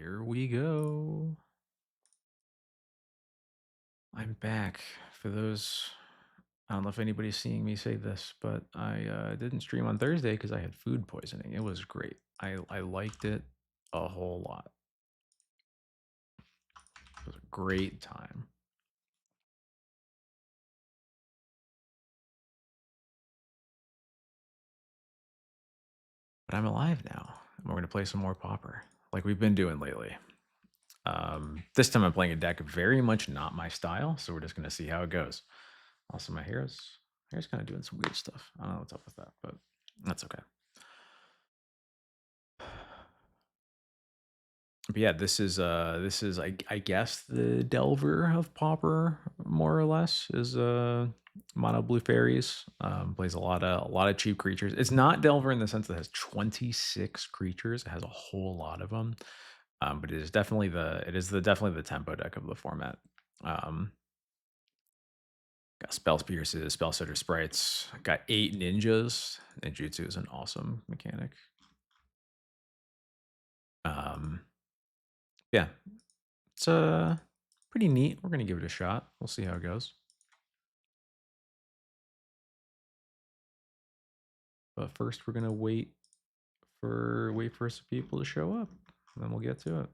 Here we go. I'm back. For those, I don't know if anybody's seeing me say this, but I didn't stream on Thursday because I had food poisoning. It was great. I liked it a whole lot. It was a great time. But I'm alive now. And we're gonna play some more Pauper, like we've been doing lately. This time I'm playing a deck very much not my style, so we're just gonna see how it goes. Also, my hair's kind of doing some weird stuff. I don't know what's up with that, but that's okay. But yeah, this is I guess the Delver of Pauper, more or less, is mono Blue Fairies. Plays a lot of cheap creatures. It's not Delver in the sense that it has 26 creatures. It has a whole lot of them. But it is definitely the tempo deck of the format. Um, got Spell Pierces, Spell Setter Sprites, got 8 ninjas. Ninjutsu is an awesome mechanic. Um, yeah, it's pretty neat. We're gonna give it a shot. We'll see how it goes. But first, we're gonna wait for some people to show up, and then we'll get to it.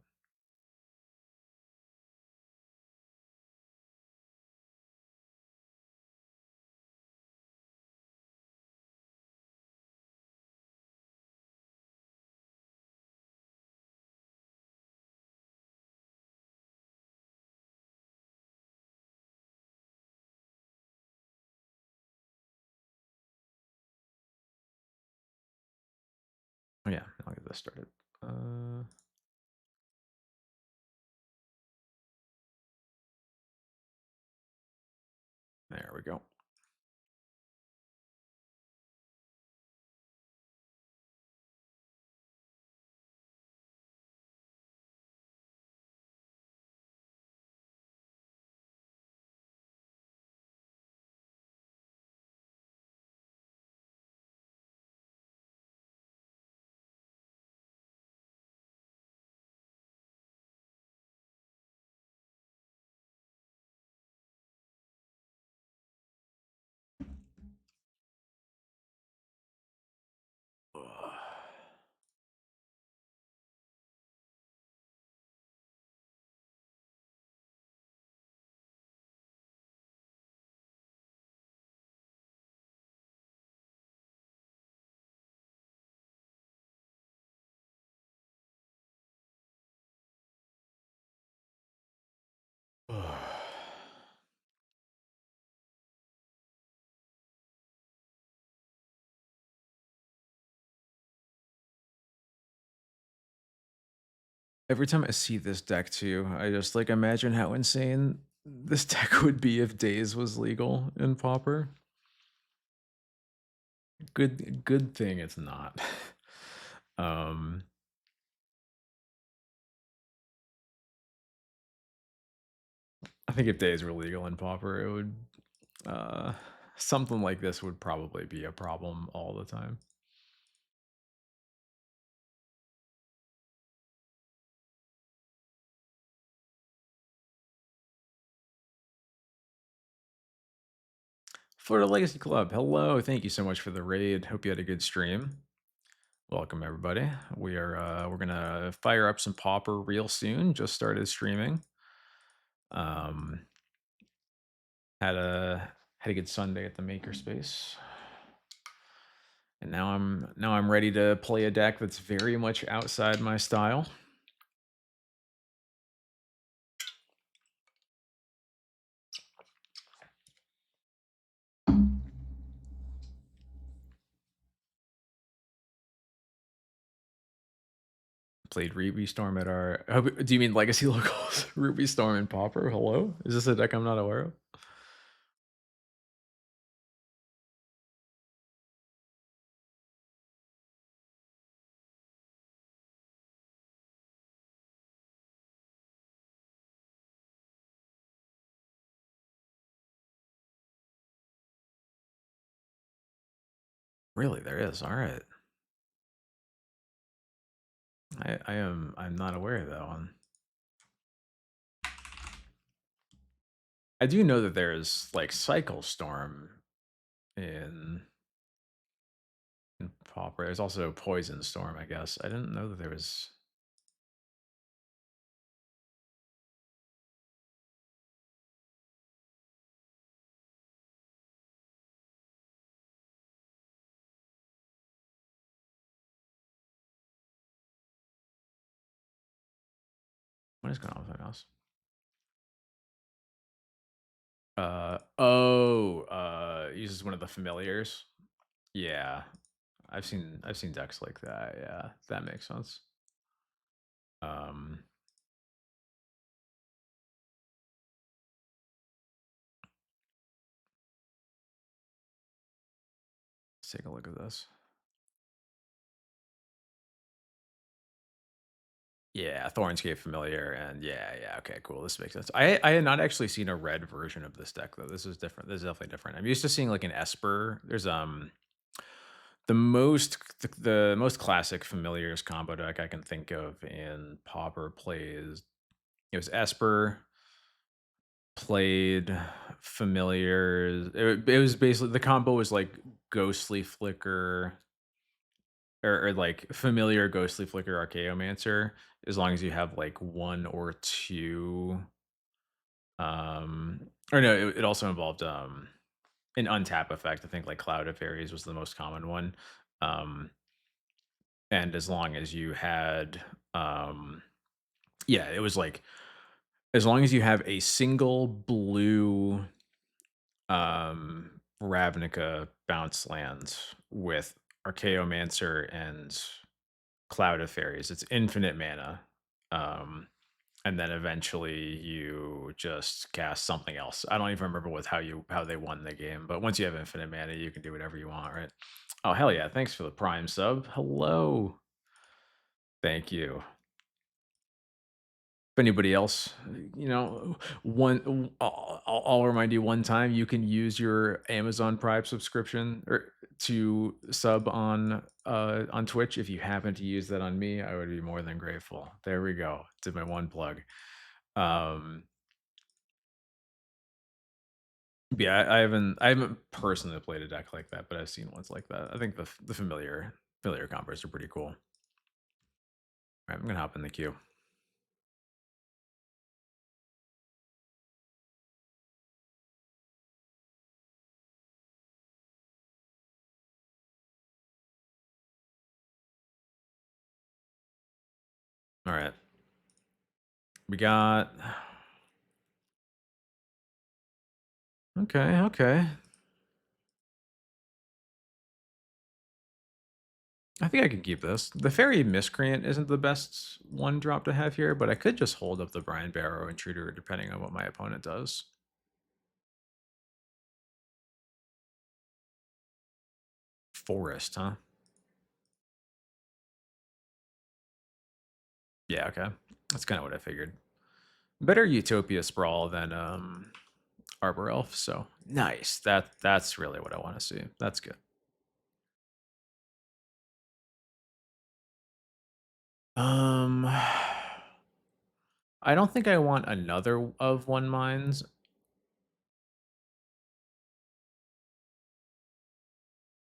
Oh yeah, I'll get this started. Uh, there we go. Ugh. Ugh. Every time I see this deck too, I just like imagine how insane this deck would be if Days was legal in Pauper. Good thing it's not. um, I think if Days were legal in Pauper, it would uh something like this would probably be a problem all the time. Florida Legacy Club, hello. Thank you so much for the raid. Hope you had a good stream. Welcome everybody. We're gonna fire up some Pauper real soon. Just started streaming. Um, had a good Sunday at the Makerspace, and now I'm ready to play a deck that's very much outside my style. Played Ruby Storm at our. Do you mean Legacy locals? Ruby Storm and Pauper. Hello, is this a deck I'm not aware of? Really, there is. All right. I'm not aware of that one. I do know that there's like Cycle Storm in Pauper. There's also Poison Storm, I guess. I didn't know that there was. What is going on with my mouse? Uses one of the familiars. Yeah, I've seen decks like that. Yeah, that makes sense. Um, let's take a look at this. Yeah, Thornscape familiar, and yeah, okay, cool. This makes sense. I had not actually seen a red version of this deck though. This is different. This is definitely different. I'm used to seeing like an Esper. There's the most classic familiars combo deck I can think of in Pauper plays. It was Esper played familiars. It was basically the combo was like Ghostly Flicker or like familiar Ghostly Flicker Archaeomancer, as long as you have like one or two. Or no, it also involved an untap effect. I think like Cloud of Fairies was the most common one. Um, and as long as you had, yeah, it was like as long as you have a single blue Ravnica bounce land with Archaeomancer and Cloud of Fairies. It's infinite mana. Um, and then eventually you just cast something else. I don't even remember how they won the game, but once you have infinite mana, you can do whatever you want, right? Oh hell yeah! Thanks for the Prime sub. Hello, thank you. If anybody else, I'll remind you one time you can use your Amazon Prime subscription or to sub on Twitch. If you happen to use that on me, I would be more than grateful. There we go. Did my one plug. Um, yeah, I haven't personally played a deck like that, but I've seen ones like that. I think the familiar combos are pretty cool. All right, I'm gonna hop in the queue. All right, we got. Okay, okay. I think I can keep this. The Fairy Miscreant isn't the best one drop to have here, but I could just hold up the Brian Barrow Intruder depending on what my opponent does. Forest, huh? Yeah, okay. That's kind of what I figured. Better Utopia Sprawl than Arbor Elf, so nice. That's really what I want to see. That's good. I don't think I want another of one mines.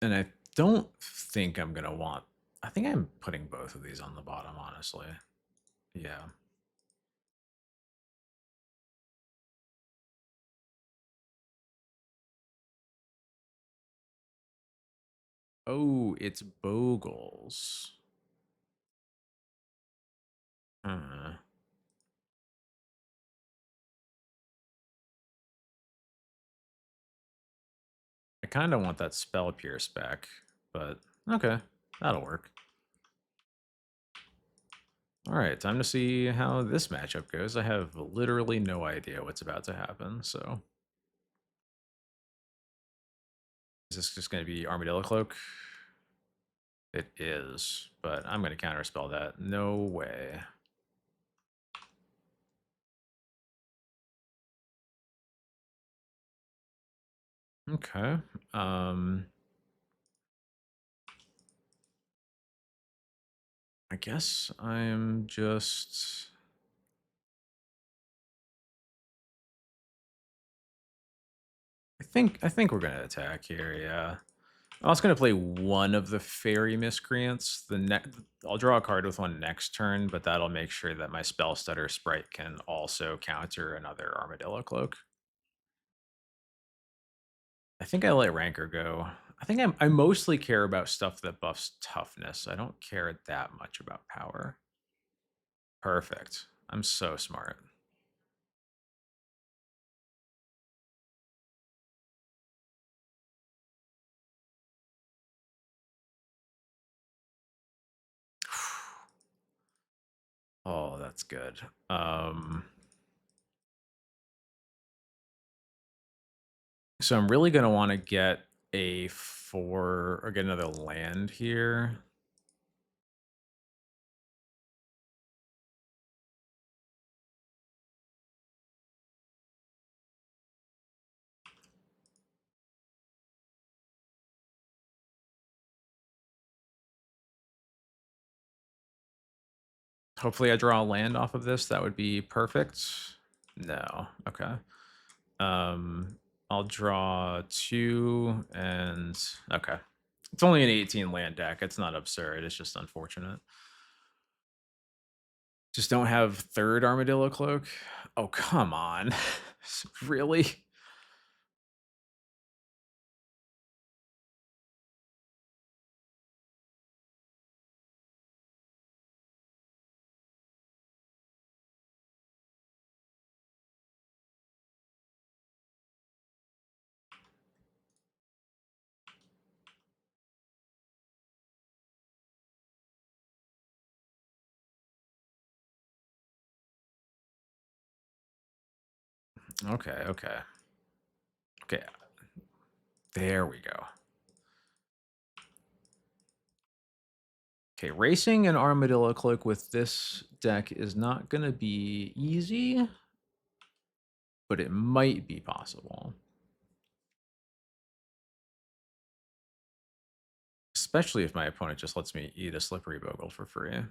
And I don't think I'm gonna want. I think I'm putting both of these on the bottom, honestly. Yeah. Oh, it's Bogles. Uh, I kind of want that Spell Pierce back, but okay, that'll work. All right, time to see how this matchup goes. I have literally no idea what's about to happen, so. Is this just going to be Armadillo Cloak? It is, but I'm going to counterspell that. No way. Okay. Um, I guess I'm just. I think we're gonna attack here. Yeah. I was gonna play one of the fairy miscreants. I'll draw a card with one next turn, but that'll make sure that my spell stutter sprite can also counter another armadillo cloak. I think I let Rancor go. I mostly care about stuff that buffs toughness. I don't care that much about power. Perfect. I'm so smart. Oh, that's good. So I'm really gonna want to get a 4 or get another land here. Hopefully I draw a land off of this. That would be perfect. No. Okay. Um, I'll draw 2 and okay. It's only an 18 land deck. It's not absurd. It's just unfortunate. Just don't have third armadillo cloak. Oh, come on. Really? Okay, okay. Okay. There we go. Okay, racing an armadillo cloak with this deck is not going to be easy, but it might be possible. Especially if my opponent just lets me eat a slippery bogle for free.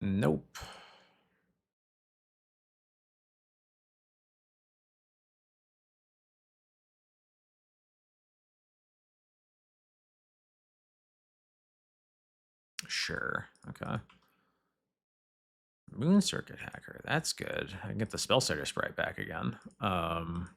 Nope. Sure. Okay. Moon Circuit Hacker. That's good. I can get the spell starter sprite back again. Um,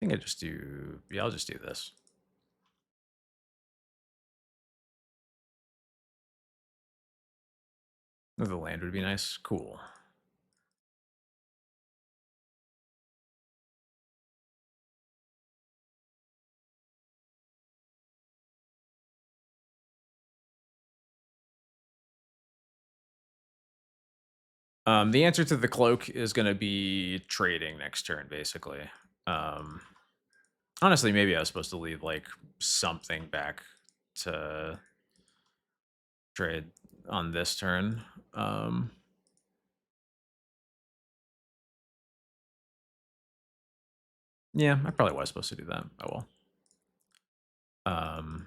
I think I just do. Yeah, I'll just do this. The land would be nice. Cool. The answer to the cloak is going to be trading next turn, basically. Um, honestly, maybe I was supposed to leave like something back to trade on this turn. Yeah, I probably was supposed to do that. Oh well. Um,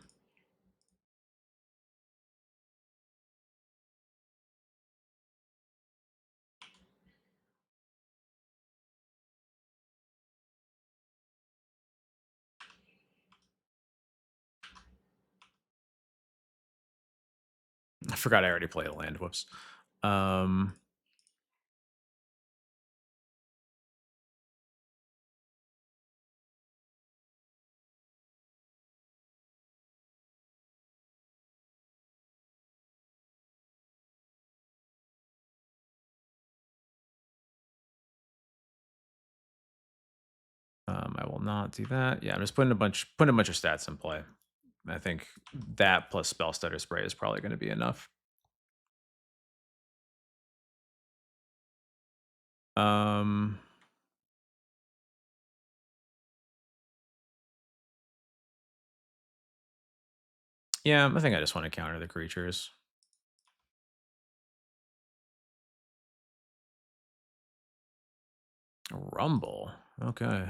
I forgot I already played a land. Whoops. Um, I will not do that. Yeah, I'm just putting a bunch of stats in play. I think that plus spell stutter spray is probably going to be enough. Um, yeah, I think I just want to counter the creatures. Rumble. Okay.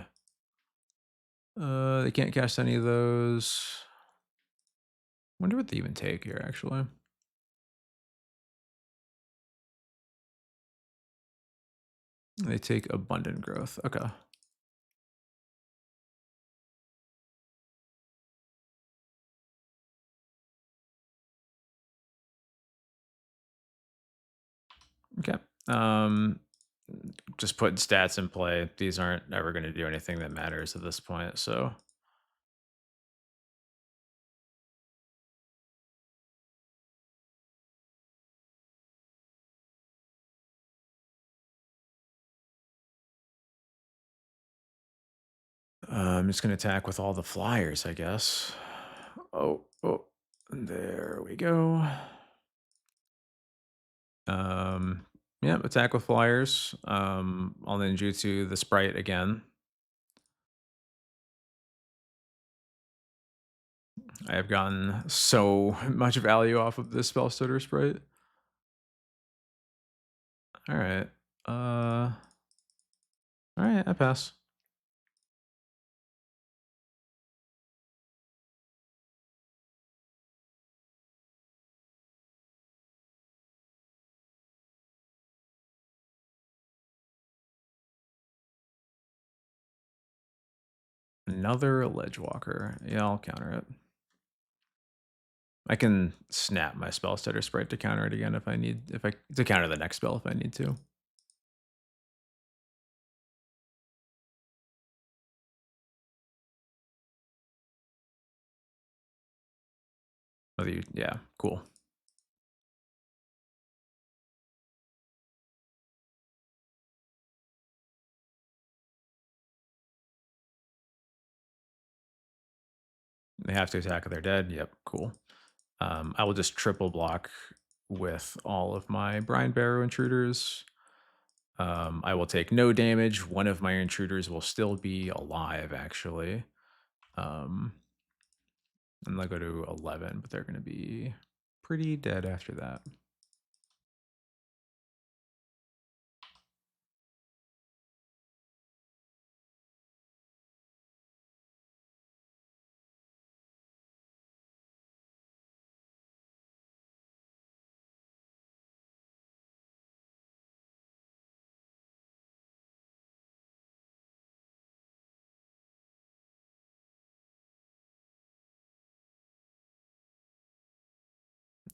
They can't cast any of those. Wonder what they even take here, actually. They take abundant growth. Okay. Okay. Um, just putting stats in play. These aren't ever going to do anything that matters at this point. So, I'm just going to attack with all the flyers, I guess. Oh, there we go. Um, yeah, attack with flyers. I'll ninjutsu the sprite again. I have gotten so much value off of this spell stutter sprite. All right. All right, I pass. Another Ledgewalker. Yeah, I'll counter it. I can snap my spell stutter sprite to counter it again if I need, if I to counter the next spell if I need to. Whether you, yeah, cool. They have to attack if they're dead. Yep, cool. I will just triple block with all of my Brine Barrow intruders. I will take no damage. One of my intruders will still be alive, actually. Um, and they'll go to 11, but they're going to be pretty dead after that.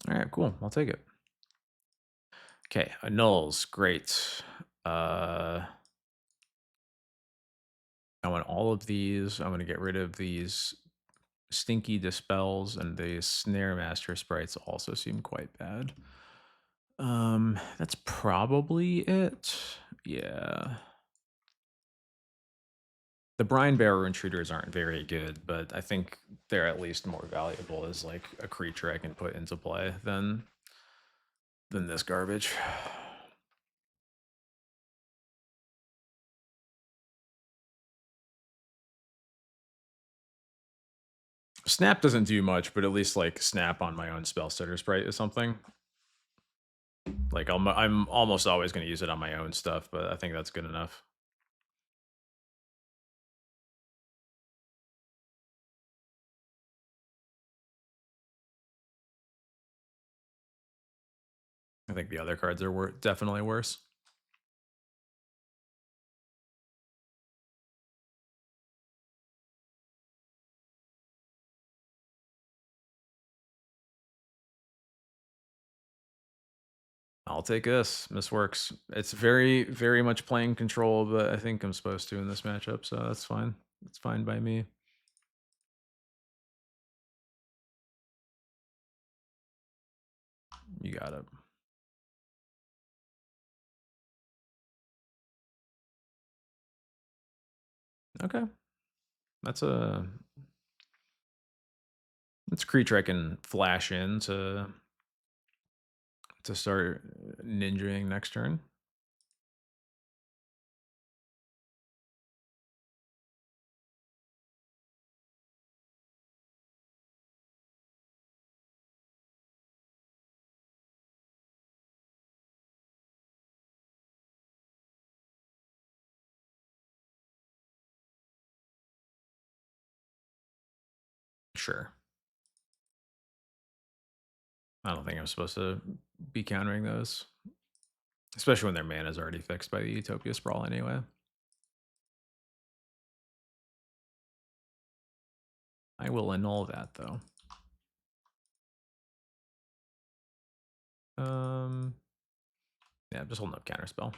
All right, cool. I'll take it. Okay, annuls. Great. Uh, I want all of these. I'm going to get rid of these stinky dispels, and the snare master sprites also seem quite bad. That's probably it. Yeah. The Brine Bearer intruders aren't very good, but I think they're at least more valuable as like a creature I can put into play than this garbage. Snap doesn't do much, but at least like snap on my own spell stutter sprite is something. Like I'm almost always going to use it on my own stuff, but I think that's good enough. I think the other cards are definitely worse. I'll take this. This works. It's very, very much playing control, but I think I'm supposed to in this matchup, so that's fine. It's fine by me. You got it. Okay. That's a creature I can flash in to start ninjaing next turn. Sure. I don't think I'm supposed to be countering those, especially when their mana is already fixed by the Utopia Sprawl anyway. I will annul that though. Yeah, I'm just holding up counterspell.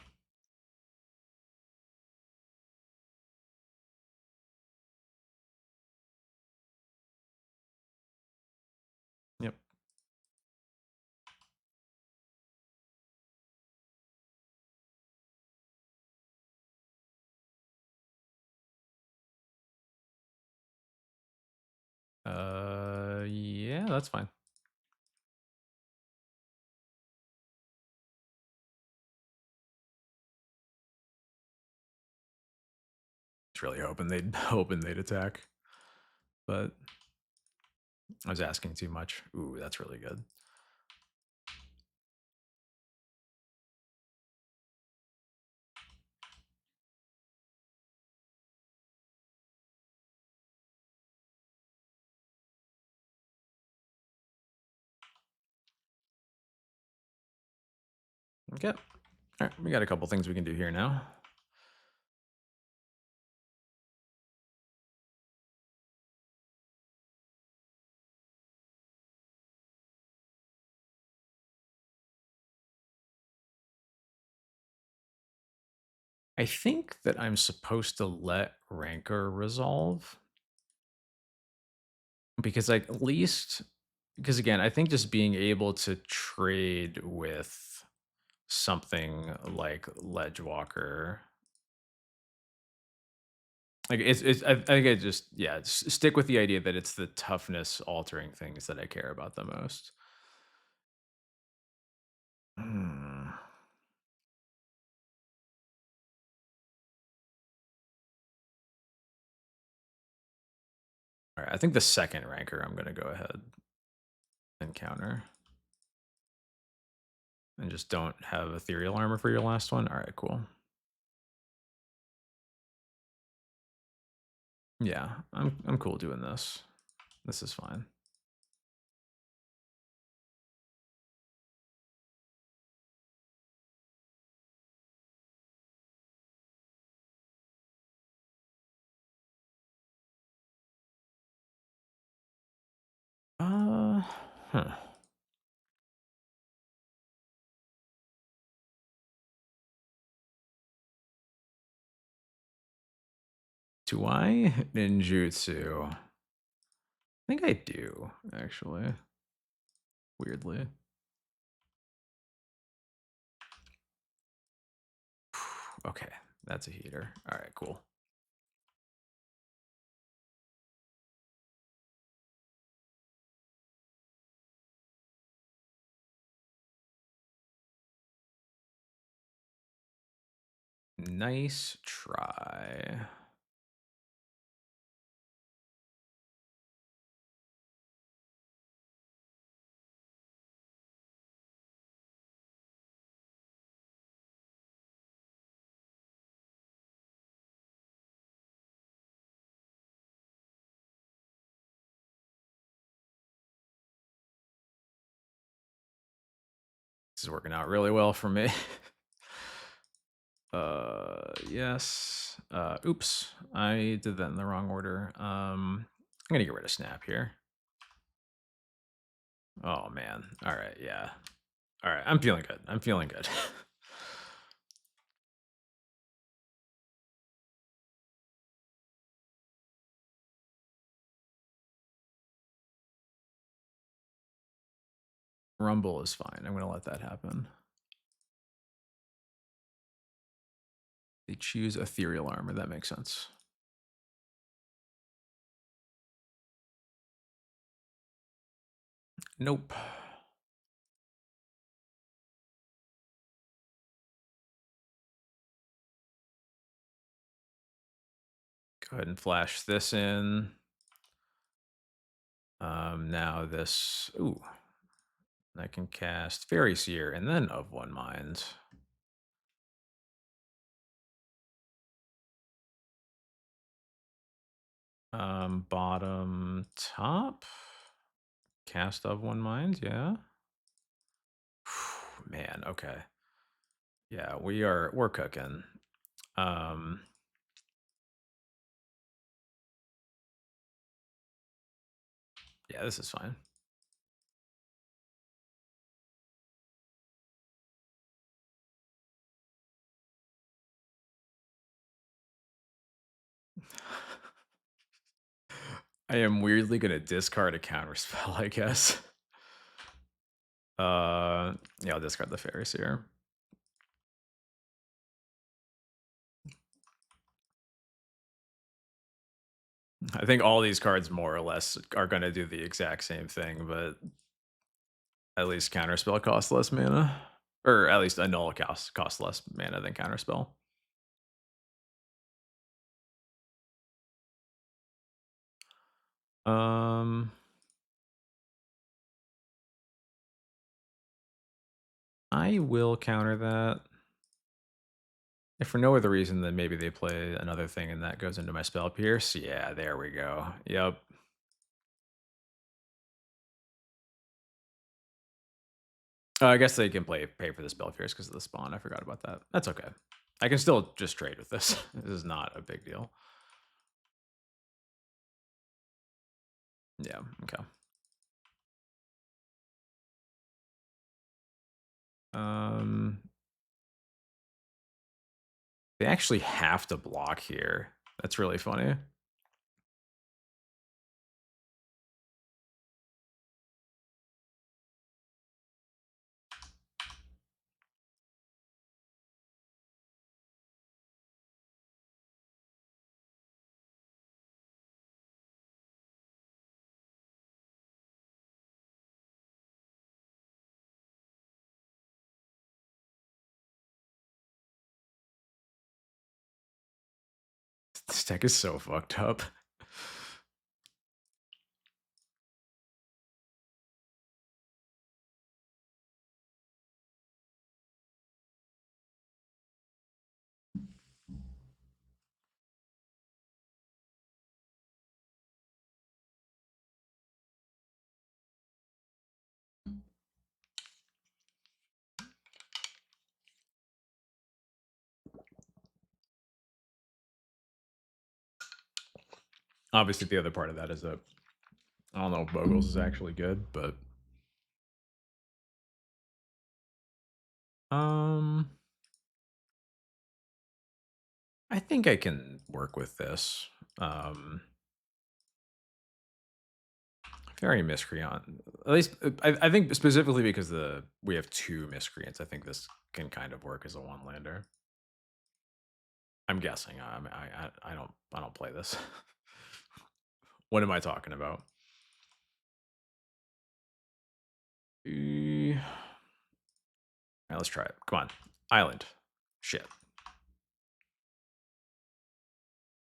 Yep. Yeah, that's fine. Just really hoping they'd attack, but I was asking too much. Ooh, that's really good. Okay. All right, we got a couple things we can do here now. I think that I'm supposed to let Rancor resolve because, like, at least because again, I think just being able to trade with something like Ledgewalker, like I think I just yeah, stick with the idea that it's the toughness altering things that I care about the most. Hmm. All right, I think the second Rancor I'm gonna go ahead and counter. And just don't have ethereal armor for your last one. All right, cool. Yeah, I'm cool doing this. This is fine. Uh, huh. Do I ninjutsu? I think I do, actually. Weirdly. Okay, that's a heater. All right, cool. Nice try. This is working out really well for me. Yes. Oops, I did that in the wrong order. I'm gonna get rid of snap here. Oh man. All right, yeah. All right, I'm feeling good. I'm feeling good. Rumble is fine. I'm gonna let that happen. They choose ethereal armor. That makes sense. Nope. Go ahead and flash this in. Now this. Ooh, I can cast Fairy Seer and then of one mind. Bottom top. Cast of one mind, yeah. Man, okay. Yeah, we're cooking. Um yeah, this is fine. I am weirdly gonna discard a counter spell, I guess. Yeah, I'll discard the Fairies here. I think all these cards more or less are gonna do the exact same thing, but at least counterspell costs less mana. Or at least a null costs less mana than counterspell. Um I will counter that. If for no other reason than maybe they play another thing and that goes into my spell pierce. Yeah, there we go. Yep. I guess they can pay for the spell pierce because of the spawn. I forgot about that. That's okay. I can still just trade with this. This is not a big deal. Yeah. Okay. Um, they actually have to block here. That's really funny. This deck is so fucked up. Obviously, the other part of that is that I don't know if Bogles is actually good, but um, I think I can work with this. Um, Very miscreant. At least I think specifically because we have two miscreants. I think this can kind of work as a one lander. I'm guessing. I don't play this. What am I talking about? All right, let's try it. Come on, island. Shit.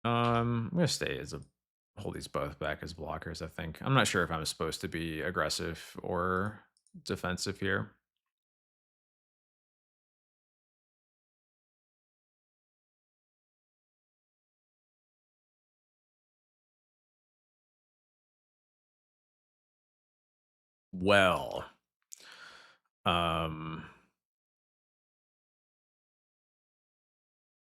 I'm gonna stay as a hold these both back as blockers. I think I'm not sure if I'm supposed to be aggressive or defensive here. Well, um,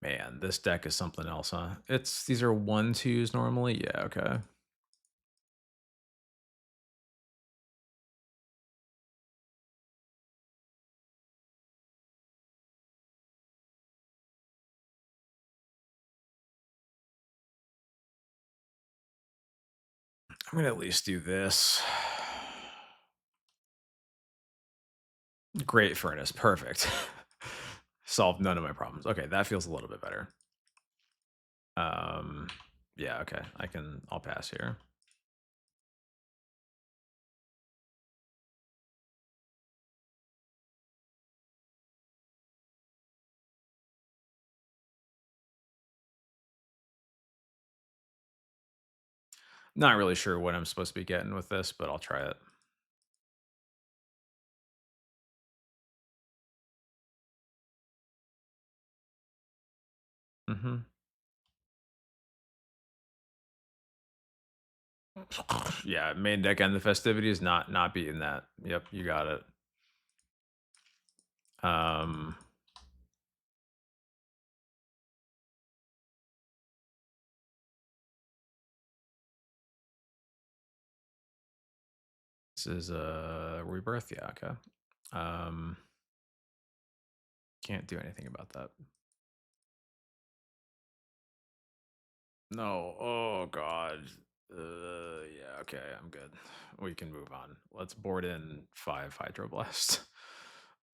man, this deck is something else, huh? These are 1/2s normally. Yeah, okay. I'm gonna at least do this. Great furnace, perfect. Solved none of my problems. Okay, that feels a little bit better. Um, yeah, okay. I'll pass here. Not really sure what I'm supposed to be getting with this, but I'll try it. Mhm. Yeah, main deck and the festivities, not beating that. Yep, you got it. Um, this is a rebirth. Yeah, okay. Um, can't do anything about that. No. Oh God. Yeah. Okay. I'm good. We can move on. Let's board in 5 hydroblast.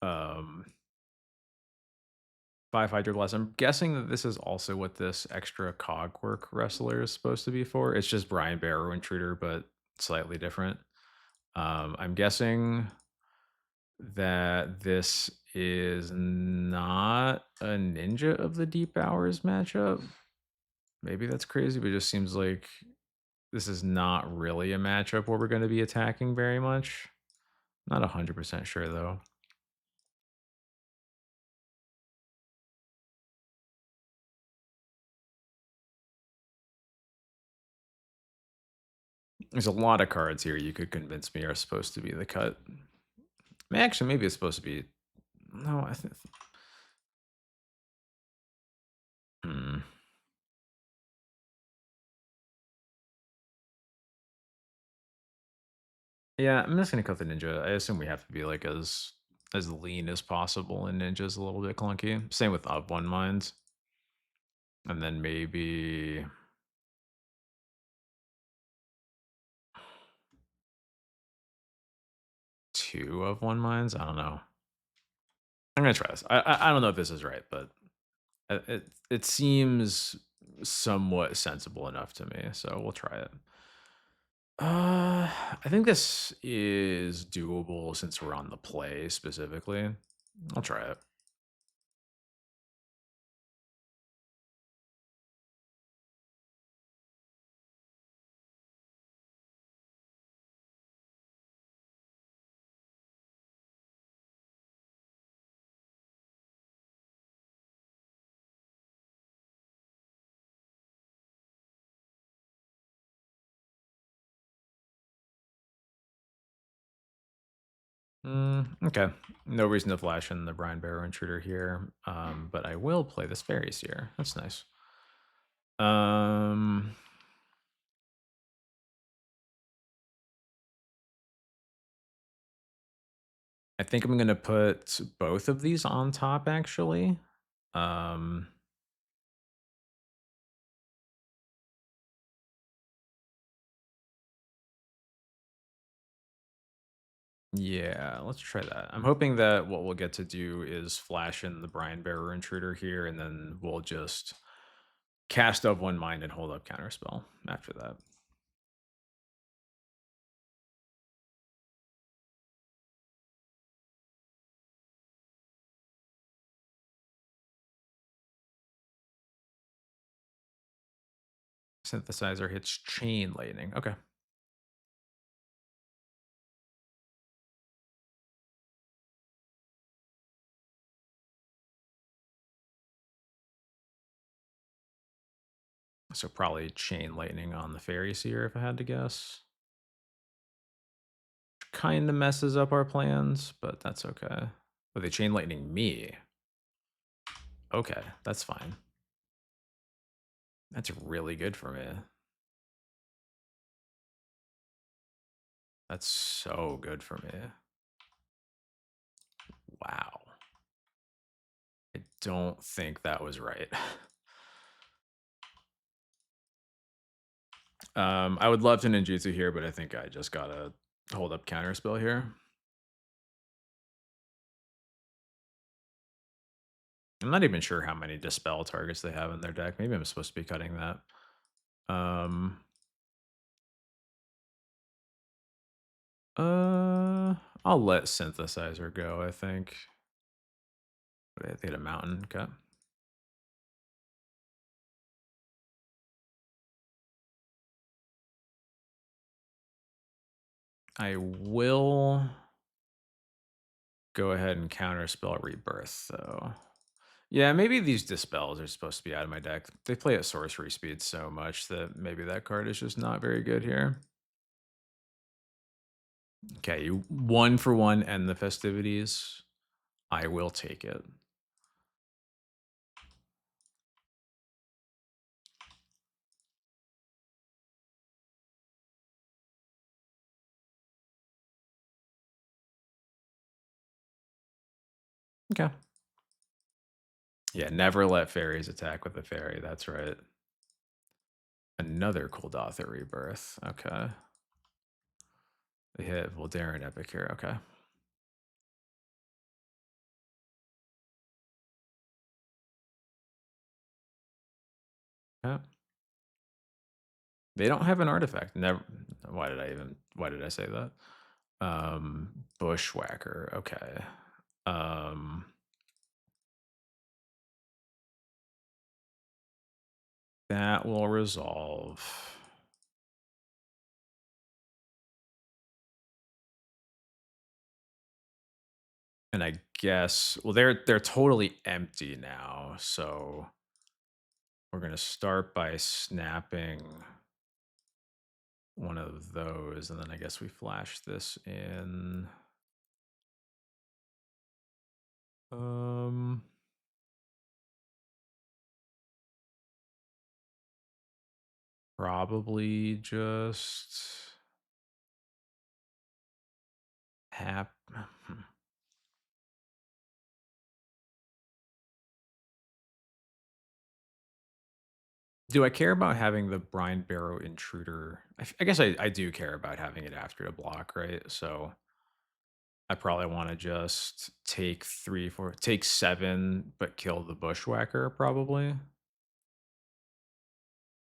um, 5 hydroblast. I'm guessing that this is also what this extra cogwork wrestler is supposed to be for. It's just Brian Barrow intruder, but slightly different. I'm guessing that this is not a ninja of the deep hours matchup. Maybe that's crazy, but it just seems like this is not really a matchup where we're going to be attacking very much. Not 100% sure though. There's a lot of cards here you could convince me are supposed to be the cut. Actually, maybe it's supposed to be. No, I think. Hmm. Yeah, I'm just gonna cut the ninja. I assume we have to be like as lean as possible, and ninja's a little bit clunky. Same with up one mines, and then maybe 2 of 1 mines. I don't know. I'm gonna try this. I don't know if this is right, but it seems somewhat sensible enough to me, so we'll try it. I think this is doable since we're on the play specifically. I'll try it. Okay. No reason to flash in the Brian Barrow intruder here, but I will play this fairies here. That's nice. Um, I think I'm gonna put both of these on top actually. Um, yeah, let's try that. I'm hoping that what we'll get to do is flash in the Brian Bearer intruder here, and then we'll just cast up one mind and hold up counterspell after that. Synthesizer hits chain lightning. Okay. So probably chain lightning on the fairy seer if I had to guess. Kind of messes up our plans, but that's okay. But they chain lightning me. Okay, that's fine. That's really good for me. That's so good for me. Wow. I don't think that was right. I would love to ninjutsu here, but I think I just gotta hold up counterspell here. I'm not even sure how many dispel targets they have in their deck. Maybe I'm supposed to be cutting that. Um, uh, I'll let synthesizer go. I think they hit a mountain. Okay. I will go ahead and counterspell Rebirth, though. Yeah, maybe these Dispels are supposed to be out of my deck. They play at sorcery speed so much that maybe that card is just not very good here. Okay, you 1 for 1 end the festivities. I will take it. Okay. Yeah, never let fairies attack with a fairy. That's right. Another Kuldotha Rebirth. Okay. They hit Voldaren Epic here. Okay. Yeah. They don't have an artifact. Never. Why did I say that? Bushwhacker. Okay. Um, that will resolve. And I guess, well, they're totally empty now, so we're gonna start by snapping one of those, and then I guess we flash this in. Um, Probably just hap. Do I care about having the Brine Barrow Intruder? I guess I do care about having it after the block, right? So I probably want to just take 3, 4, take 7, but kill the Bushwhacker, probably.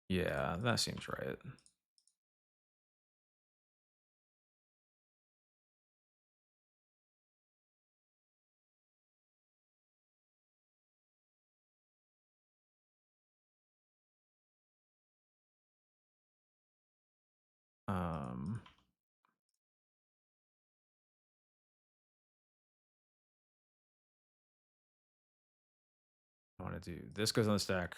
Yeah, that seems right. Um, I want to do this goes on the stack.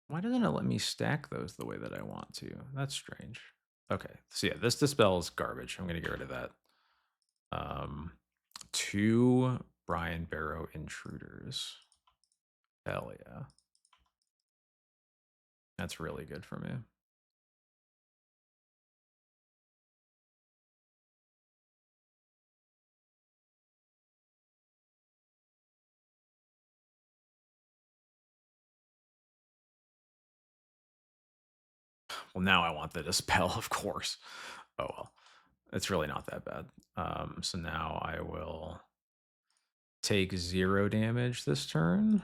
Why doesn't it let me stack those the way that I want to? That's strange. Okay, so yeah, this dispel is garbage. I'm gonna get rid of that. Um, 2 Brian Barrow intruders. Hell yeah, that's really good for me. Well, now I want the dispel, of course. Oh well, it's really not that bad. So now I will take 0 damage this turn.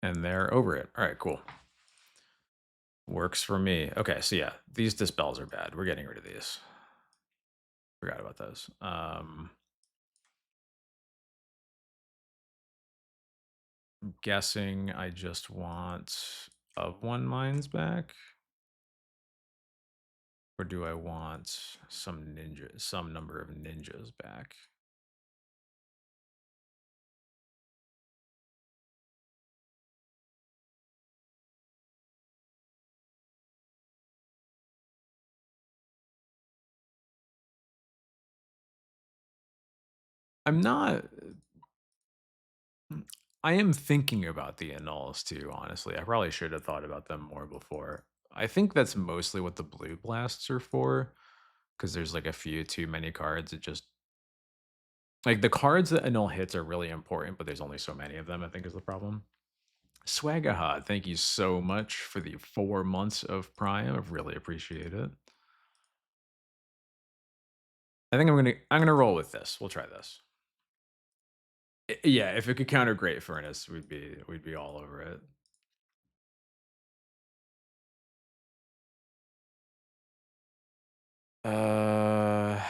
And they're over it. All right, cool. Works for me. Okay, so yeah, these dispels are bad. We're getting rid of these. Forgot about those. I'm guessing I just want of one mines back. Or do I want some number of ninjas back? I'm not I am thinking about the annuls too, honestly. I probably should have thought about them more before. I think that's mostly what the blue blasts are for, because there's like a few too many cards. It just like the cards that annul hits are really important, but there's only so many of them, I think is the problem. Swagaha, thank you so much for the 4 months of Prime. I really appreciate it. I think I'm gonna roll with this. We'll try this. Yeah, if it could counter Great Furnace, we'd be all over it. Uh,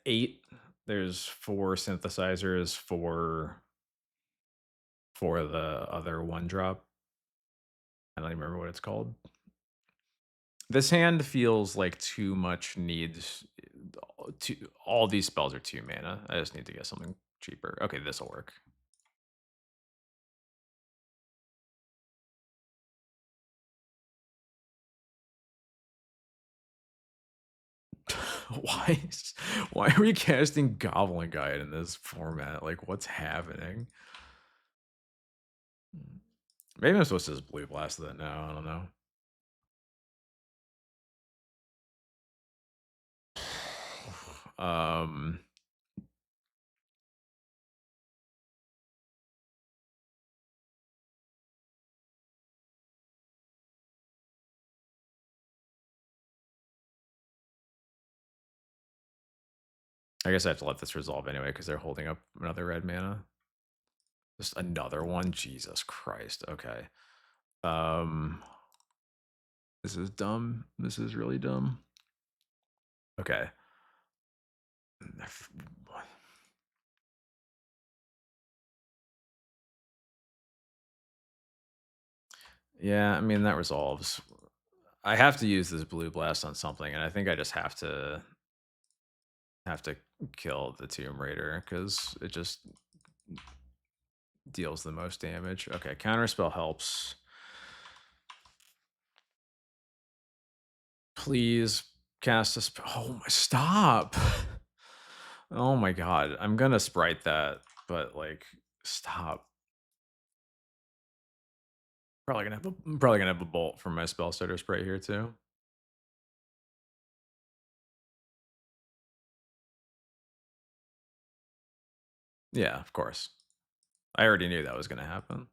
eight. There's four synthesizers for the other one drop. I don't even remember what it's called. This hand feels like too much needs. All these spells are 2 mana. I just need to get something cheaper. Okay, this will work. why why are we casting Goblin Guide in this format? Like, what's happening? Maybe I'm supposed to just Blue Blast that now. I don't know. Um, I guess I have to let this resolve anyway because they're holding up another red mana. Just another one. Jesus Christ. Okay. Um, this is dumb. This is really dumb. Okay. Yeah, I mean that resolves. I have to use this blue blast on something, and I think I just have to kill the Tomb Raider because it just deals the most damage. Okay, counterspell helps. Please cast a spell. Oh my, stop. Oh my god, I'm gonna sprite that, but like, stop. Probably gonna have a bolt from my spell starter sprite here too. Yeah, of course. I already knew that was gonna happen.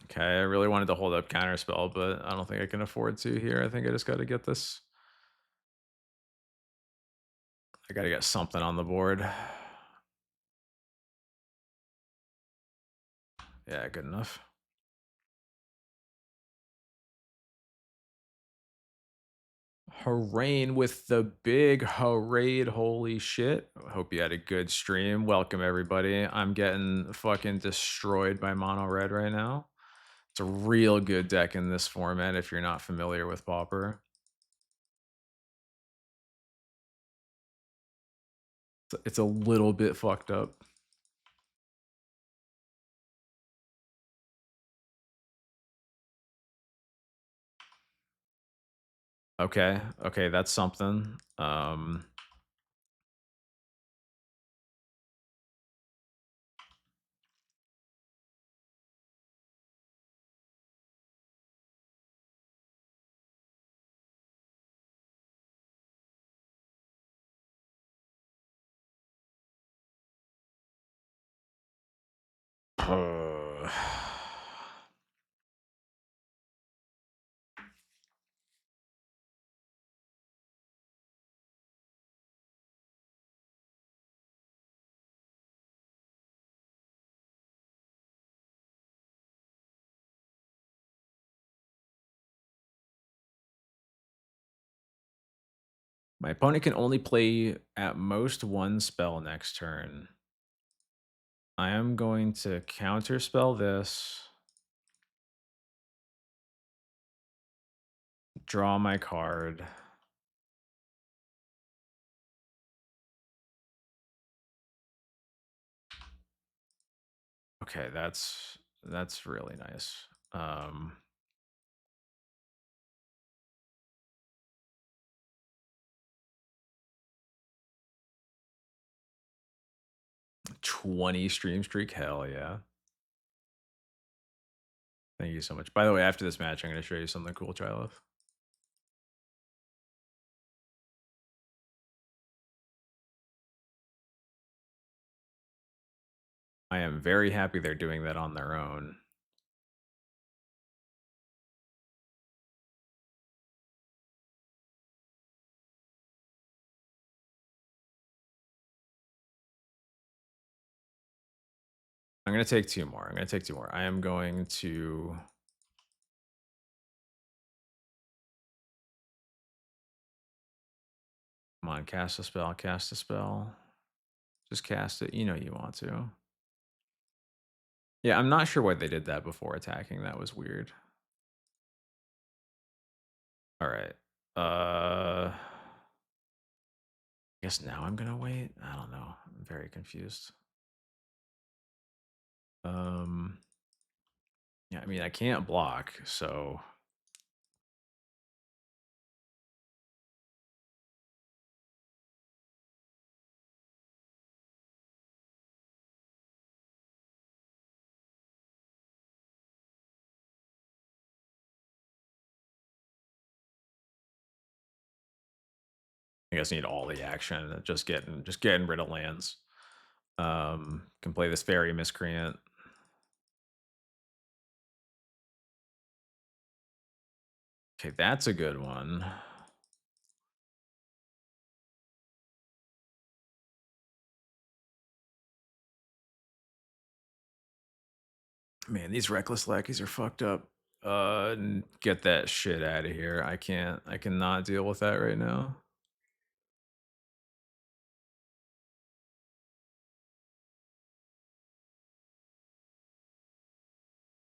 Okay, I really wanted to hold up counterspell, but I don't think I can afford to here. I think I just gotta get this. I gotta get something on the board. Yeah, good enough. Harain with the big harade. Holy shit. Hope you had a good stream. Welcome, everybody. I'm getting fucking destroyed by mono red right now. It's a real good deck in this format if you're not familiar with Pauper. It's a little bit fucked up. Okay, okay, that's something. 'Cause my opponent can only play at most one spell next turn. I am going to counterspell this, draw my card. Okay, that's really nice. 20 stream streak, hell yeah. Thank you so much. By the way, after this match, I'm gonna show you something cool, Chilov. I am very happy they're doing that on their own. I'm gonna take 2 more. I'm gonna take 2 more. I am going to come on, cast a spell, cast a spell. Just cast it. You know you want to. Yeah, I'm not sure why they did that before attacking. That was weird. All right. I guess now I'm gonna wait. I don't know. I'm very confused. Um, yeah, I mean I can't block, so I guess I need all the action. Just getting rid of lands. Can play this fairy miscreant. Okay, that's a good one. Man, these reckless lackeys are fucked up. Get that shit out of here. I cannot deal with that right now.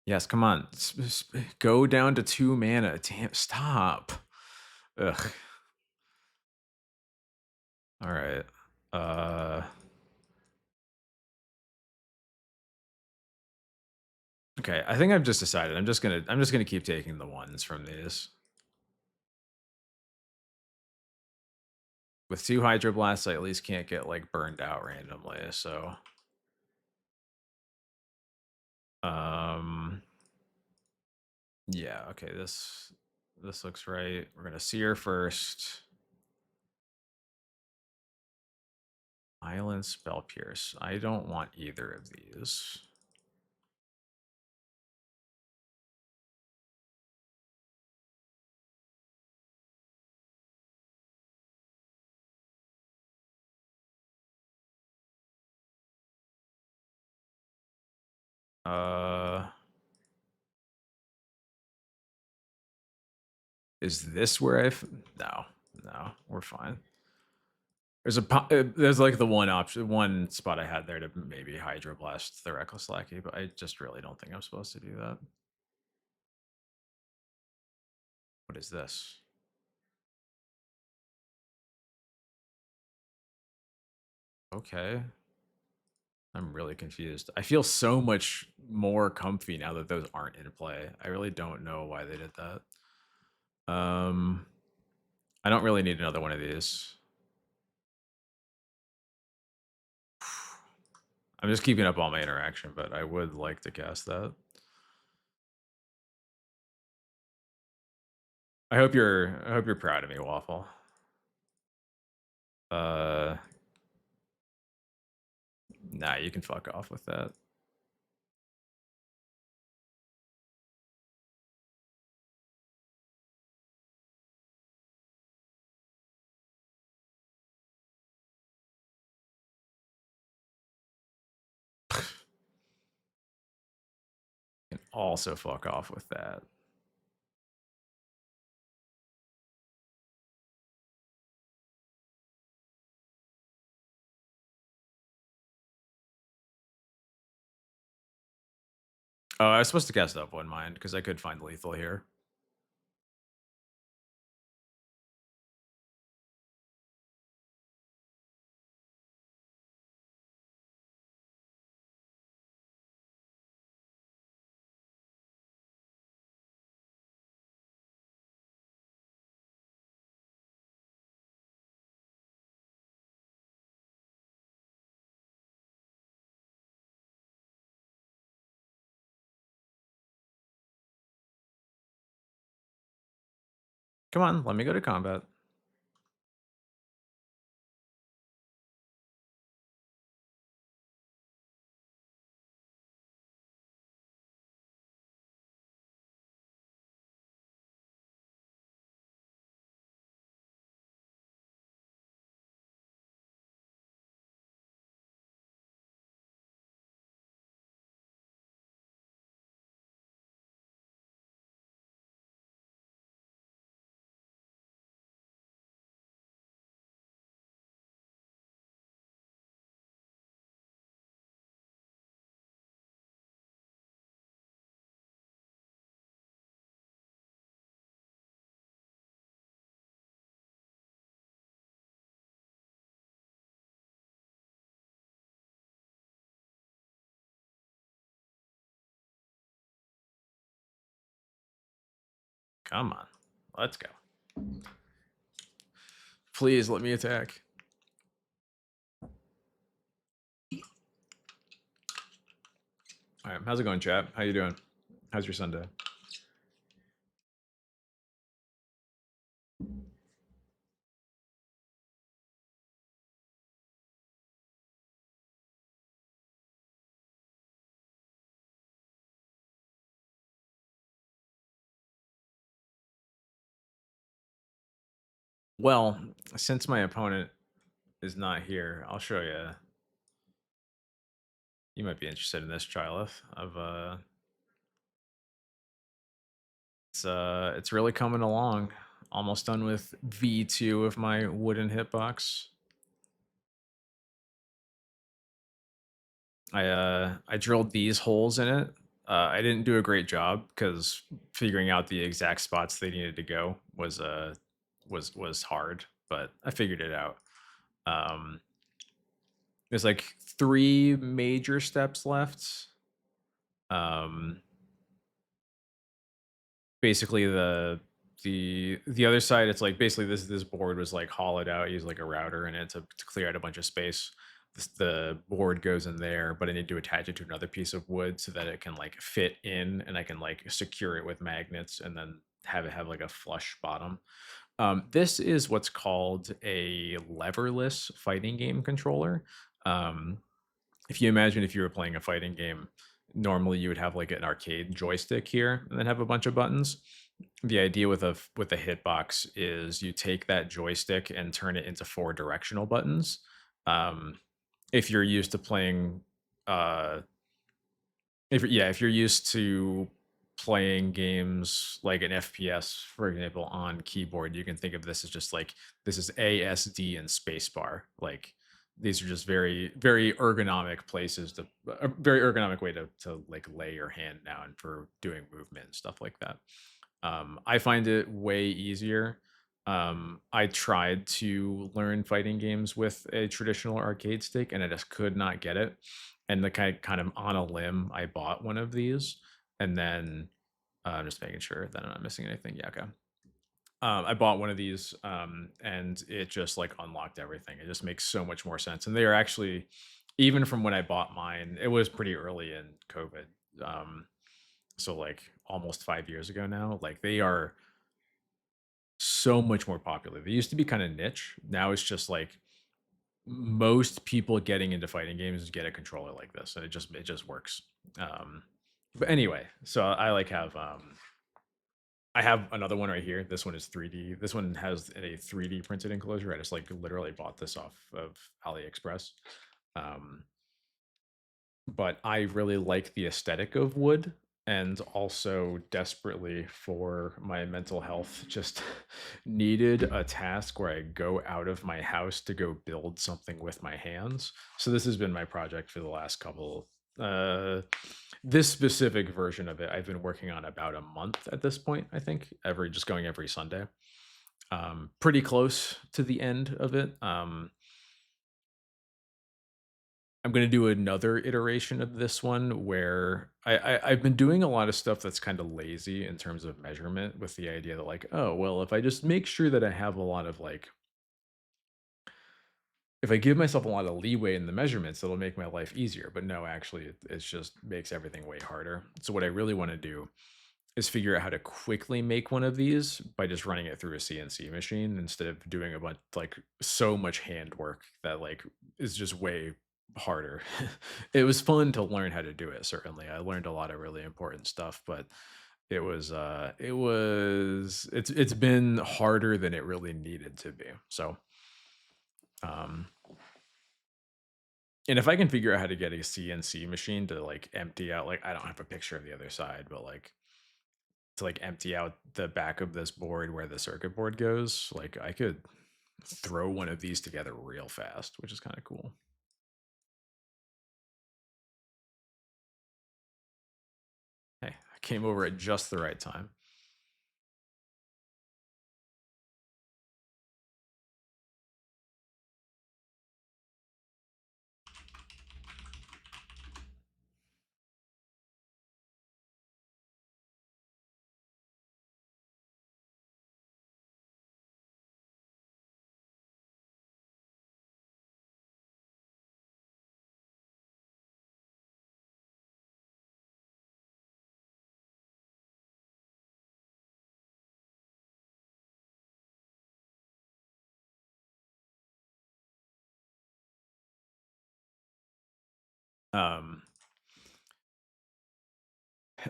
Yes, come on. Go down to 2 mana. Damn, stop. Ugh. All right. Uh okay, I think I've just decided. I'm just gonna keep taking the ones from these. With 2 Hydroblasts, I at least can't get like burned out randomly, so um yeah, okay, this looks right. We're gonna Seer first. Island Spell Pierce. I don't want either of these. Uh is this where no, no, we're fine. There's like the one spot I had there to maybe Hydroblast the Reckless Lackey, but I just really don't think I'm supposed to do that. What is this? Okay. I'm really confused. I feel so much more comfy now that those aren't in play. I really don't know why they did that. I don't really need another one of these. I'm just keeping up all my interaction, but I would like to cast that. I hope you're proud of me, Waffle. Uh nah, you can fuck off with that. You can also fuck off with that. Oh, I was supposed to cast up one mind because I could find lethal here. Come on, let me go to combat. Come on. Let's go. Please let me attack. All right, how's it going, chat? How you doing? How's your Sunday? Well, since my opponent is not here, I'll show you. You might be interested in this, Chileth. It's really coming along. Almost done with V2 of my wooden hitbox. I drilled these holes in it. I didn't do a great job because figuring out the exact spots they needed to go was hard, but I figured it out. Um, there's like 3 major steps left. Um, basically the other side, it's like basically this board was like hollowed out. I used like a router in it to clear out a bunch of space. The board goes in there, but I need to attach it to another piece of wood so that it can like fit in, and I can like secure it with magnets and then have it have like a flush bottom. This is what's called a leverless fighting game controller. Um, if you imagine if you were playing a fighting game, normally you would have like an arcade joystick here and then have a bunch of buttons. The idea with a hitbox is you take that joystick and turn it into 4 directional buttons. Um, if you're used to playing uh if you're used to playing games like an FPS, for example, on keyboard, you can think of this as just like this is ASD and spacebar. Like these are just very ergonomic places to a very ergonomic way to like lay your hand down for doing movement and stuff like that. I find it way easier. I tried to learn fighting games with a traditional arcade stick, and I just could not get it. And the kind of on a limb, I bought one of these, and then I'm just making sure that I'm not missing anything. Yeah, okay. I bought one of these, and it just like unlocked everything. It just makes so much more sense. And they are actually, even from when I bought mine, it was pretty early in COVID. Um, so like almost 5 years ago now. Like they are so much more popular. They used to be kind of niche. Now it's just like most people getting into fighting games get a controller like this, and it just works. Um, but anyway, so I have another one right here. This one is 3D. This one has a 3D printed enclosure. I just like literally bought this off of AliExpress. Um, but I really like the aesthetic of wood, and also desperately for my mental health just needed a task where I go out of my house to go build something with my hands. So this has been my project for the last couple this specific version of it I've been working on about a month at this point, I think, every Sunday. Pretty close to the end of it. I'm gonna do another iteration of this one where I've been doing a lot of stuff that's kind of lazy in terms of measurement, with the idea that like, oh well, if I just make sure that I have a lot of like, if I give myself a lot of leeway in the measurements, it'll make my life easier. But no, actually, it's just makes everything way harder. So what I really want to do is figure out how to quickly make one of these by just running it through a CNC machine instead of doing a bunch like so much handwork that like is just way harder. It was fun to learn how to do it, certainly. I learned a lot of really important stuff, but it's been harder than it really needed to be. So um and if I can figure out how to get a CNC machine to like empty out, like I don't have a picture of the other side, but like to like empty out the back of this board where the circuit board goes, like I could throw one of these together real fast, which is kind of cool. Hey, I came over at just the right time. Um,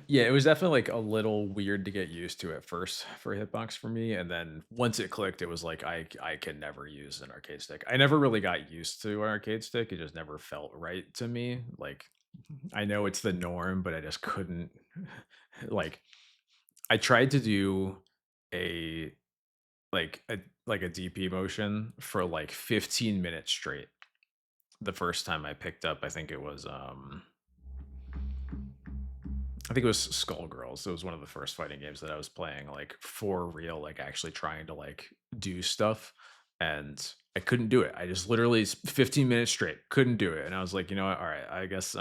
yeah, it was definitely like a little weird to get used to at first for Hitbox for me, and then once it clicked, it was like I can never use an arcade stick. I never really got used to an arcade stick. It just never felt right to me. Like I know it's the norm, but I just couldn't like I tried to do a a like a DP motion for like 15 minutes straight. The first time I picked up, I think it was Skullgirls. It was one of the first fighting games that I was playing like for real, like actually trying to like do stuff, and I couldn't do it. I just literally 15 minutes straight couldn't do it, and I was like, you know what? All right, I guess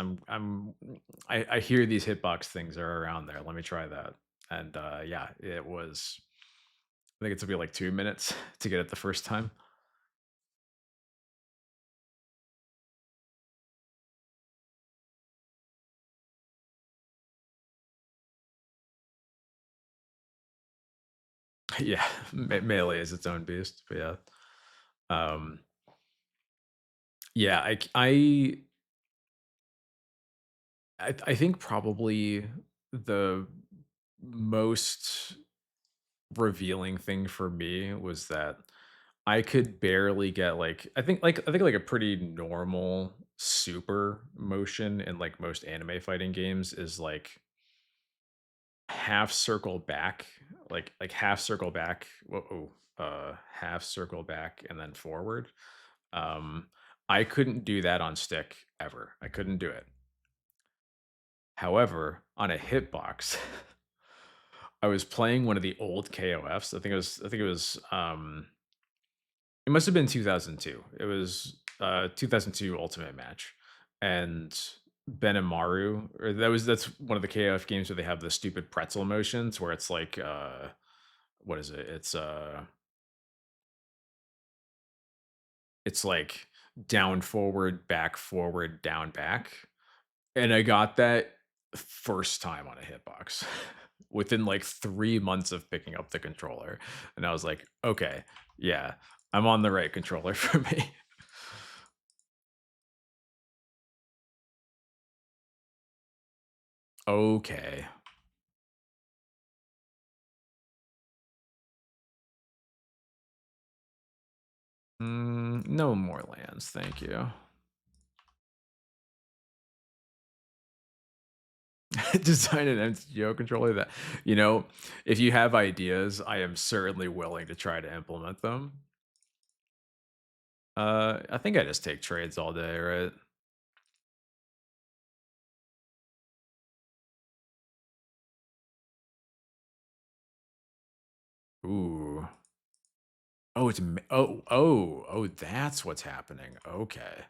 I hear these hitbox things are around there. Let me try that. And yeah, it was. I think it took me like 2 minutes to get it the first time. Yeah, melee is its own beast, but yeah. Um, yeah, I think probably the most revealing thing for me was that I could barely get I think like a pretty normal super motion in like most anime fighting games is like half circle back, like half circle back, half circle back and then forward. Um, I couldn't do that on stick ever. I couldn't do it. However, on a hitbox, I was playing one of the old KOFs. I think it was it must have been 2002. It was 2002 Ultimate Match. And Ben and Maru, or that's one of the KOF games where they have the stupid pretzel motions where it's like what is it? It's like down forward, down back. And I got that first time on a hitbox within like 3 months of picking up the controller, and I was like, "Okay, yeah, I'm on the right controller for me." Okay. No more lands, thank you. Design an MTGO controller that you know, if you have ideas, I am certainly willing to try to implement them. I think I just take trades all day, right? Ooh. Oh, that's what's happening. Okay.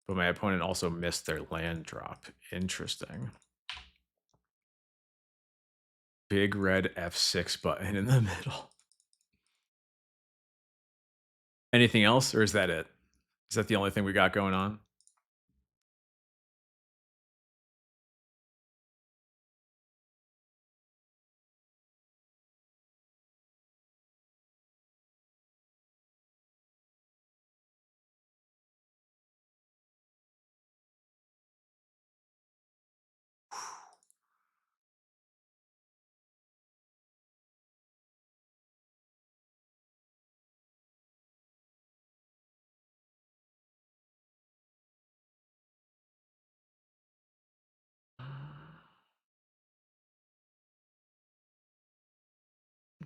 But my opponent also missed their land drop. Interesting. Big red F6 button in the middle. Anything else, or is that it? Is that the only thing we got going on?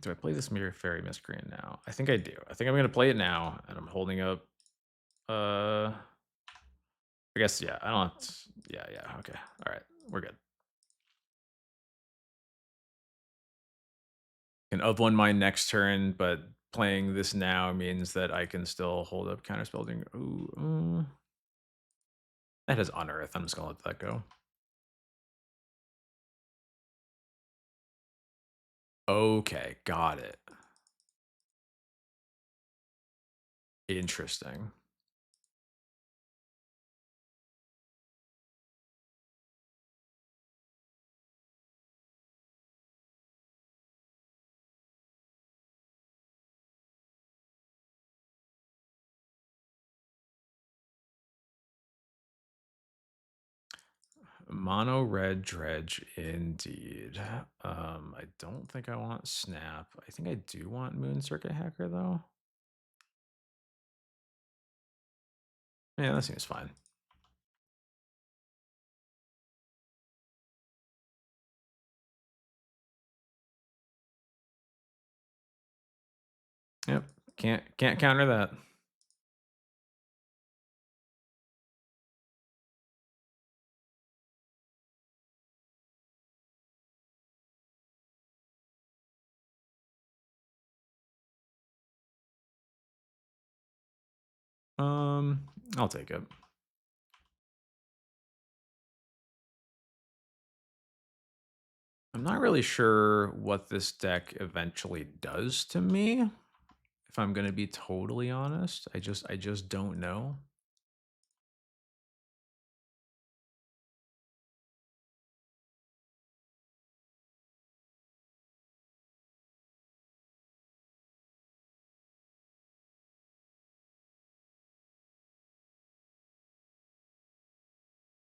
Do I play this Mirror Fairy Miscreant now? I think I do. I think I'm gonna play it now, and I'm holding up. I guess yeah. I don't. Yeah, yeah. Okay. All right. We're good. Can of one mine next turn, but playing this now means that I can still hold up counterspelling. Ooh, that has unearth. I'm just gonna let that go. Okay, got it. Interesting. Mono red dredge indeed. I don't think I want snap. I think I do want moon circuit hacker though. Yeah, that seems fine. Yep. Can't counter that. I'll take it. I'm not really sure what this deck eventually does to me, if I'm gonna be totally honest. I just don't know.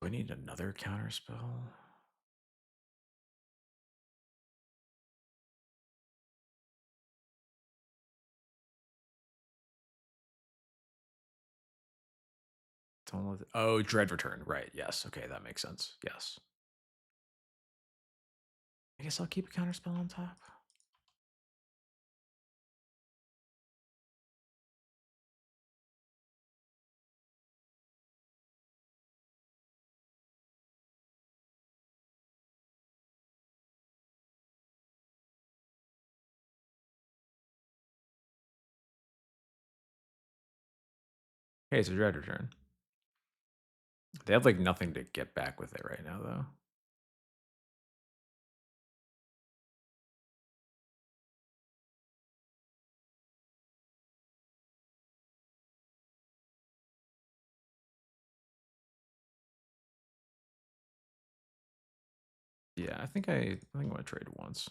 Do I need another counter spell? Oh, Dread Return. Right. Yes. Okay, that makes sense. Yes. I guess I'll keep a counter spell on top. Okay, it's a Dread Return. They have like nothing to get back with it right now, though. Yeah, I think I'm gonna trade once.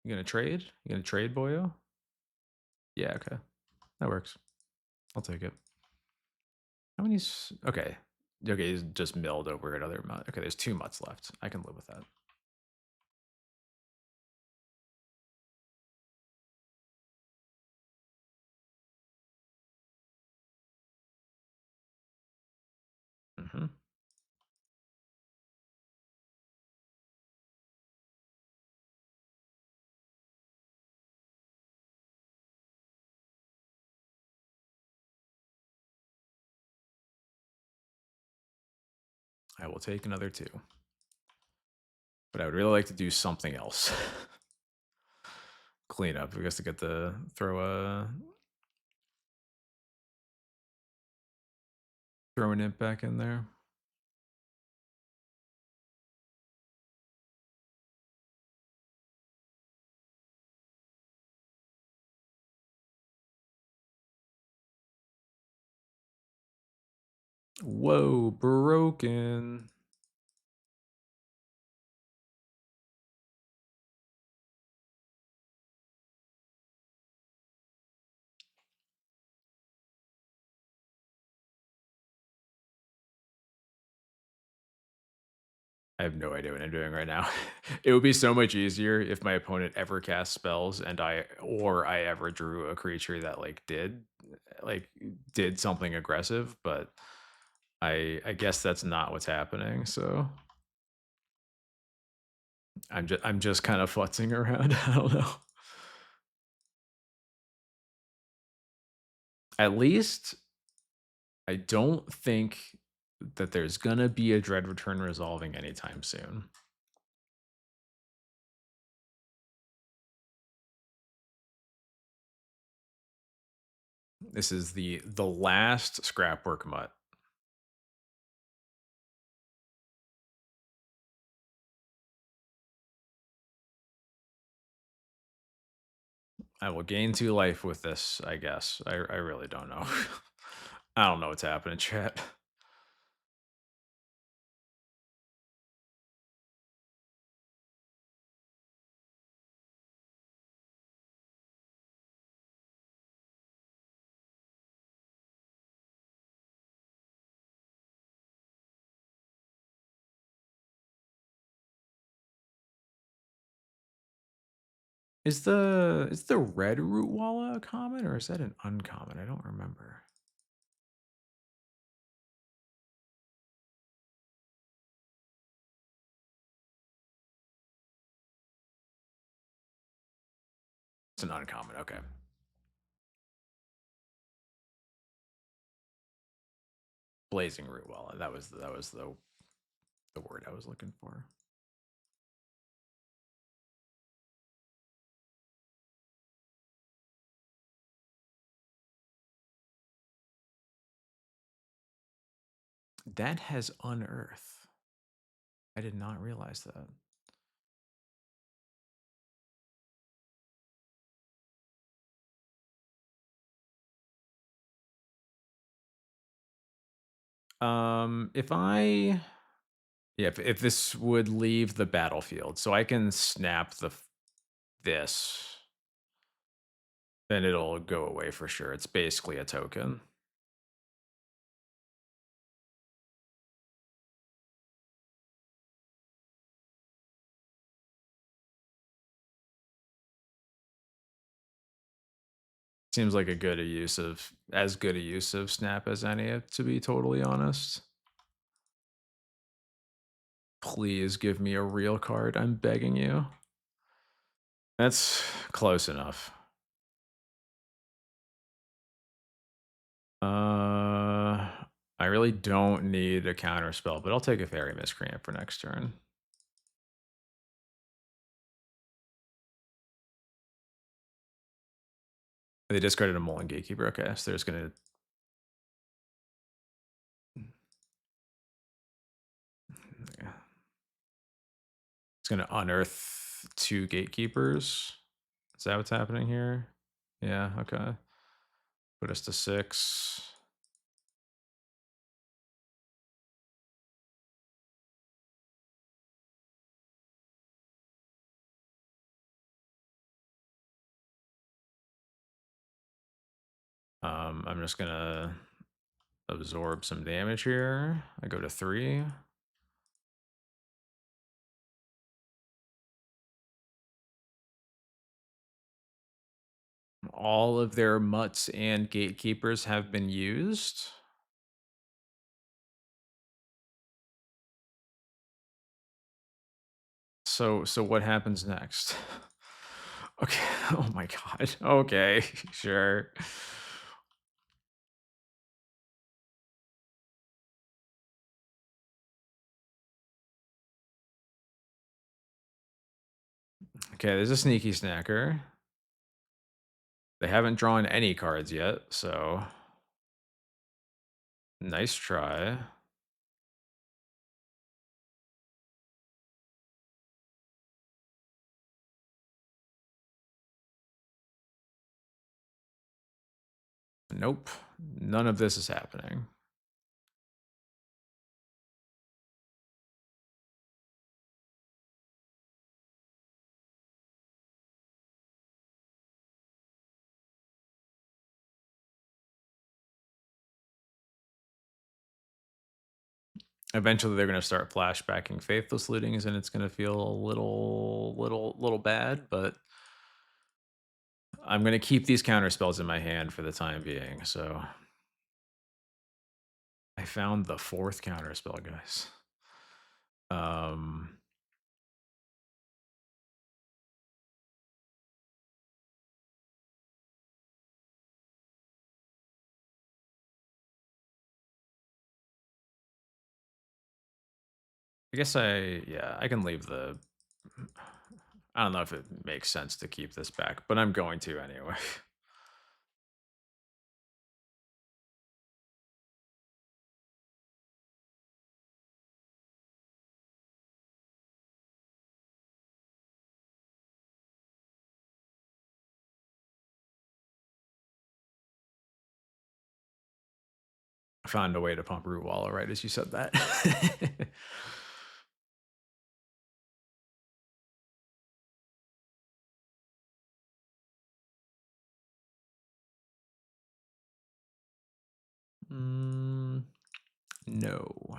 You gonna trade? You gonna trade, Boyo? Yeah, okay. That works. I'll take it. How many? Okay. Okay, he's just milled over another mutt. Okay, there's 2 mutts left. I can live with that. Hmm. I will take another 2. But I would really like to do something else. Clean up. I guess to get the throw an imp back in there. Whoa, broken. I have no idea what I'm doing right now. It would be so much easier if my opponent ever cast spells and I ever drew a creature that like did something aggressive, but I guess that's not what's happening. So I'm just kind of futzing around. I don't know. At least I don't think that there's gonna be a Dread Return resolving anytime soon. This is the last scrapwork mutt. I will gain 2 life with this, I guess. I really don't know. I don't know what's happening, chat. Is the red root walla a common or is that an uncommon? I don't remember. It's an uncommon, okay. Blazing root walla. That was the word I was looking for. That has unearth. I did not realize that. If I Yeah, if this would leave the battlefield, so I can snap this, then it'll go away for sure. It's basically a token. Seems like a good a use of as good a use of snap as any, to be totally honest. Please give me a real card. I'm begging you. That's close enough. I really don't need a counter spell, but I'll take a fairy miscreant for next turn. They discarded a Mullen Gatekeeper. Okay, so they're just gonna. Yeah. It's gonna unearth 2 gatekeepers. Is that what's happening here? Yeah, okay. Put us to 6. I'm just gonna absorb some damage here. I go to 3. All of their mutts and gatekeepers have been used. So what happens next? Okay. Oh my god. Okay, sure. Okay, there's a sneaky snacker. They haven't drawn any cards yet, so nice try. Nope. None of this is happening. Eventually, they're gonna start flashbacking faithless lootings, and it's gonna feel a little bad, but I'm gonna keep these counter spells in my hand for the time being, so I found the 4th counter spell, guys. Um, I guess yeah, I can leave the I don't know if it makes sense to keep this back, but I'm going to anyway. I found a way to pump root wallow right as you said that. Mm, no.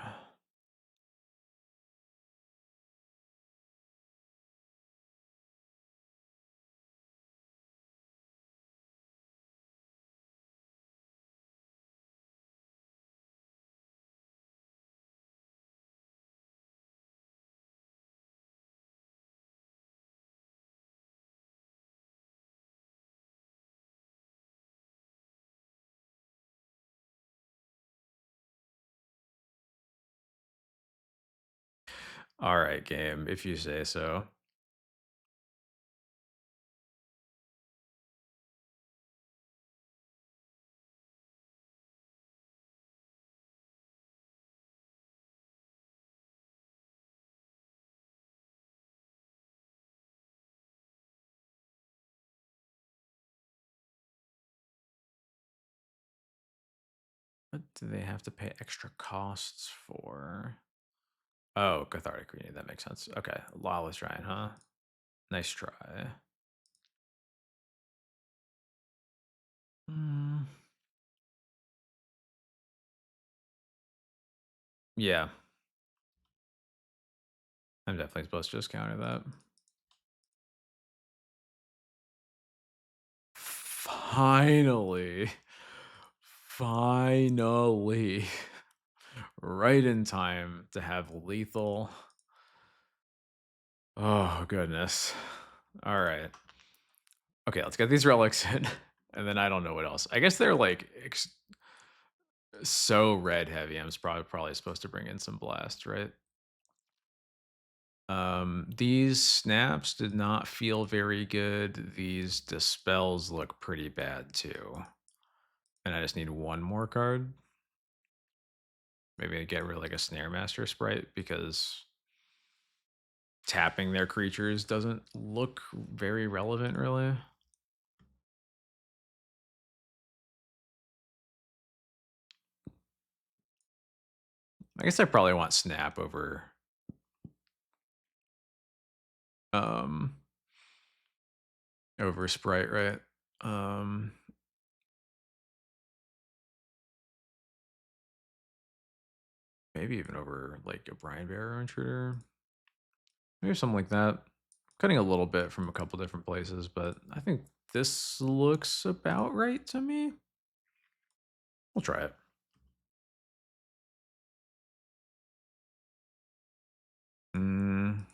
All right, game, if you say so. What do they have to pay extra costs for? Oh, cathartic reading. That makes sense. Okay, lawless giant, huh? Nice try. Mm, yeah, I'm definitely supposed to just counter that. Finally, finally, right in time to have lethal. Oh goodness. All right. Okay, let's get these relics in, and then I don't know what else. I guess they're like so red heavy. I'm probably supposed to bring in some blast, right? These snaps did not feel very good. These dispels look pretty bad too. And I just need one more card. Maybe I get rid of like a Snare Master sprite because tapping their creatures doesn't look very relevant, really. I guess I probably want Snap um over Sprite, right? Um Maybe even over like a Brian Bearer intruder. Maybe something like that. Cutting a little bit from a couple different places, but I think this looks about right to me. We'll try it. Mm,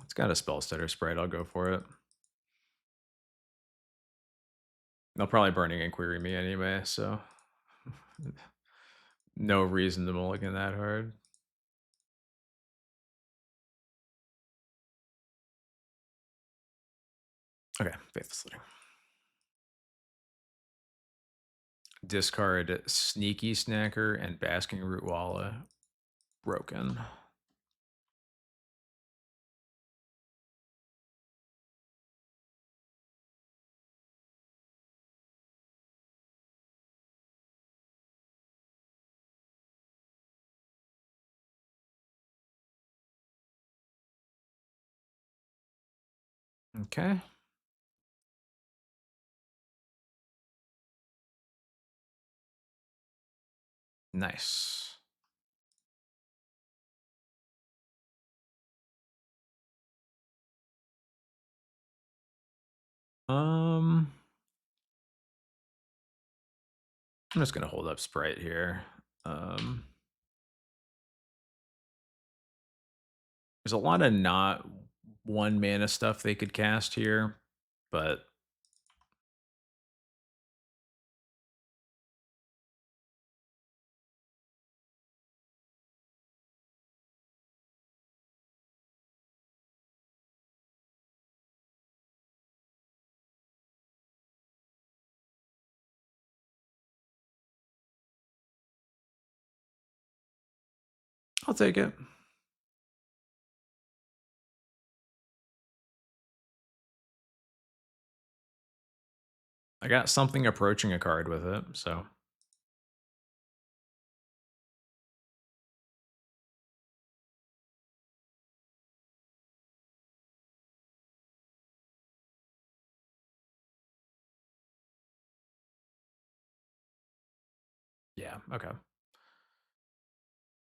it's got a spell stutter sprite. I'll go for it. They'll probably burning inquiry me anyway, so no reason to mulligan that hard. Okay, faithless looting. Discard sneaky snacker and basking root walla. Broken. Okay. Nice. Um, I'm just gonna hold up Sprite here. Um, there's a lot of not one mana stuff they could cast here, but I'll take it. I got something approaching a card with it, so yeah, okay.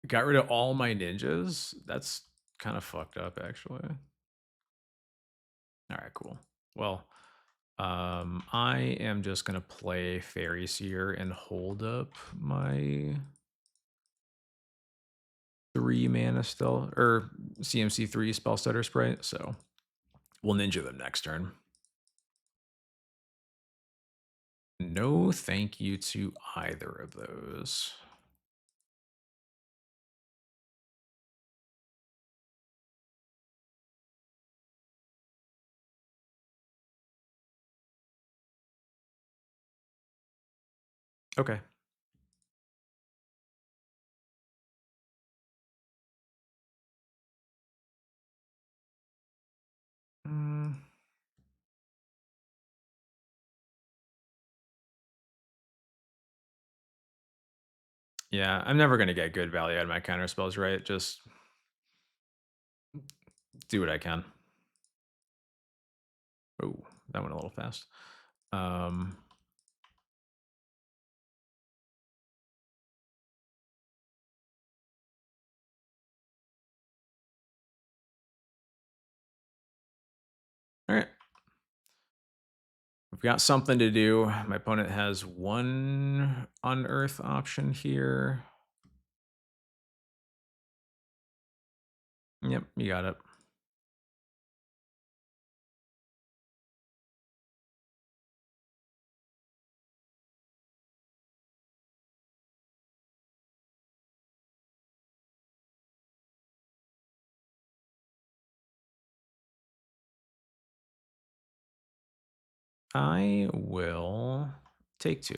Got rid of all my ninjas. That's kind of fucked up, actually. All right, cool. Well, I am just gonna play Fairy Seer and hold up my 3 mana still, or CMC3 spell stutter sprite. So we'll ninja them next turn. No, thank you to either of those. Okay. Mm, yeah, I'm never gonna get good value out of my counter spells, right? Just do what I can. Oh, that went a little fast. Um, all right. We've got something to do. My opponent has one unearth option here. Yep, you got it. I will take 2.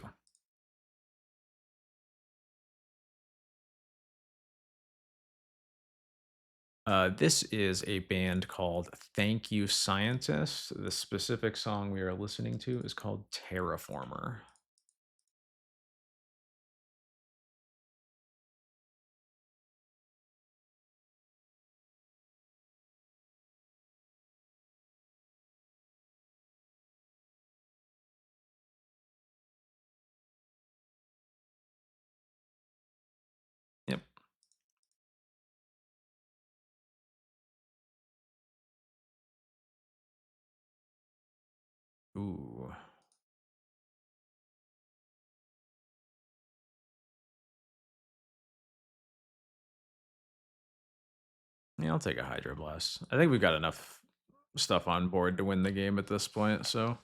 This is a band called Thank You Scientist. The specific song we are listening to is called Terraformer. Yep. Ooh. Yeah, I'll take a Hydro Blast. I think we've got enough stuff on board to win the game at this point, so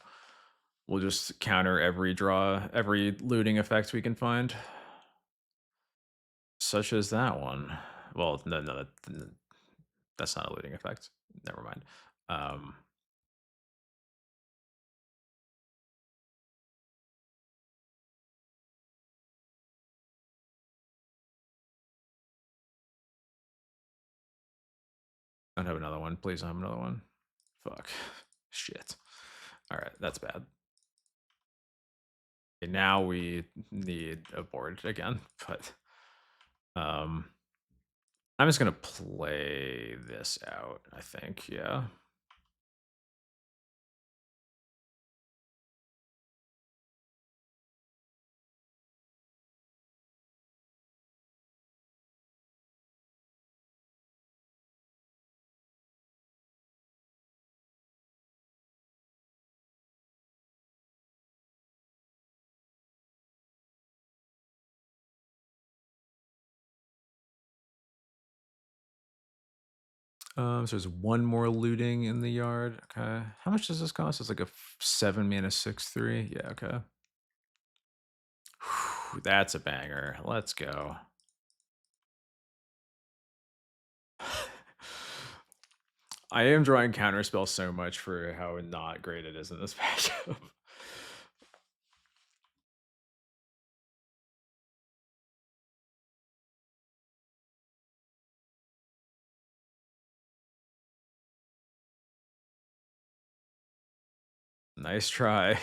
we'll just counter every draw, every looting effect we can find. Such as that one. Well, no, that's not a looting effect. Never mind. Um, I don't have another one. Please don't have another one. Fuck. Shit. All right, that's bad. Okay, now we need a board again, but um, I'm just gonna play this out. I think, yeah. So there's one more looting in the yard. Okay. How much does this cost? It's like a 7 mana 6/3. Yeah, okay. Whew, that's a banger. Let's go. I am drawing counterspell so much for how not great it is in this matchup. Nice try.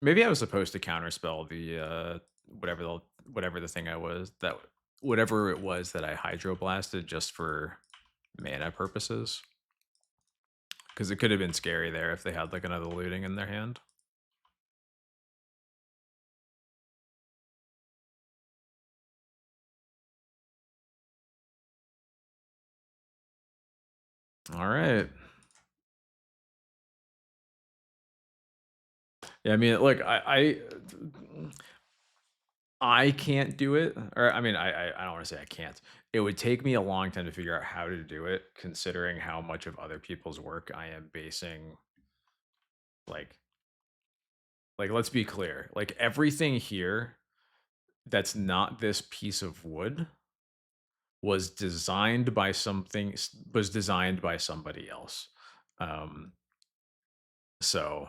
Maybe I was supposed to counterspell the whatever the thing I was that whatever it was that I hydroblasted just for mana purposes. Because it could have been scary there if they had like another looting in their hand. All right. Yeah, I mean, look, I can't do it, or I mean, I don't want to say I can't. It would take me a long time to figure out how to do it, considering how much of other people's work I am basing. Like, let's be clear. Like everything here that's not this piece of wood was designed by somebody else. Um, so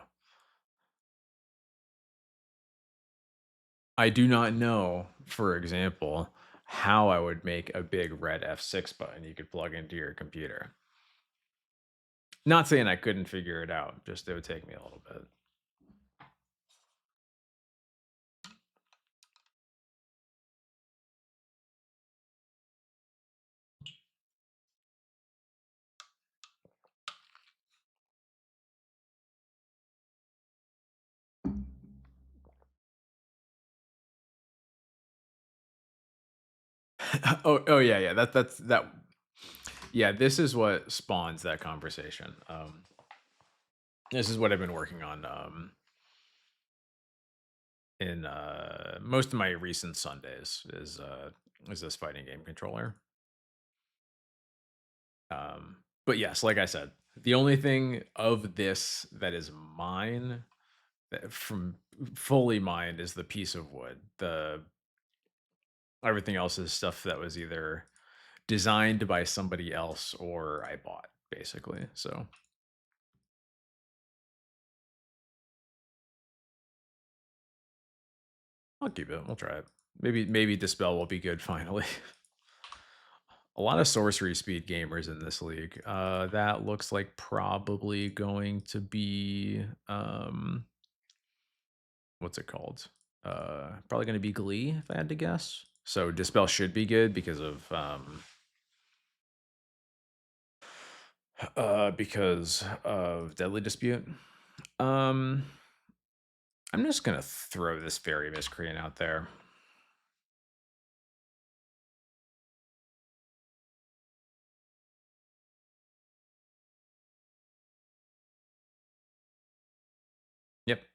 I do not know, for example, how I would make a big red F6 button you could plug into your computer. Not saying I couldn't figure it out, just it would take me a little bit. Oh yeah, yeah. That. Yeah, this is what spawns that conversation. This is what I've been working on in most of my recent Sundays is this fighting game controller. But yes, like I said, the only thing of this that is mine from fully mine is the piece of wood. The everything else is stuff that was either designed by somebody else or I bought, basically. So I'll keep it. We'll try it. Maybe Dispel will be good finally. A lot of sorcery speed gamers in this league. That looks like probably going to be what's it called? Probably going to be Glee if I had to guess. So Dispel should be good because of Deadly Dispute. Um I'm just gonna throw this Fairy Miscreant out there. Yep.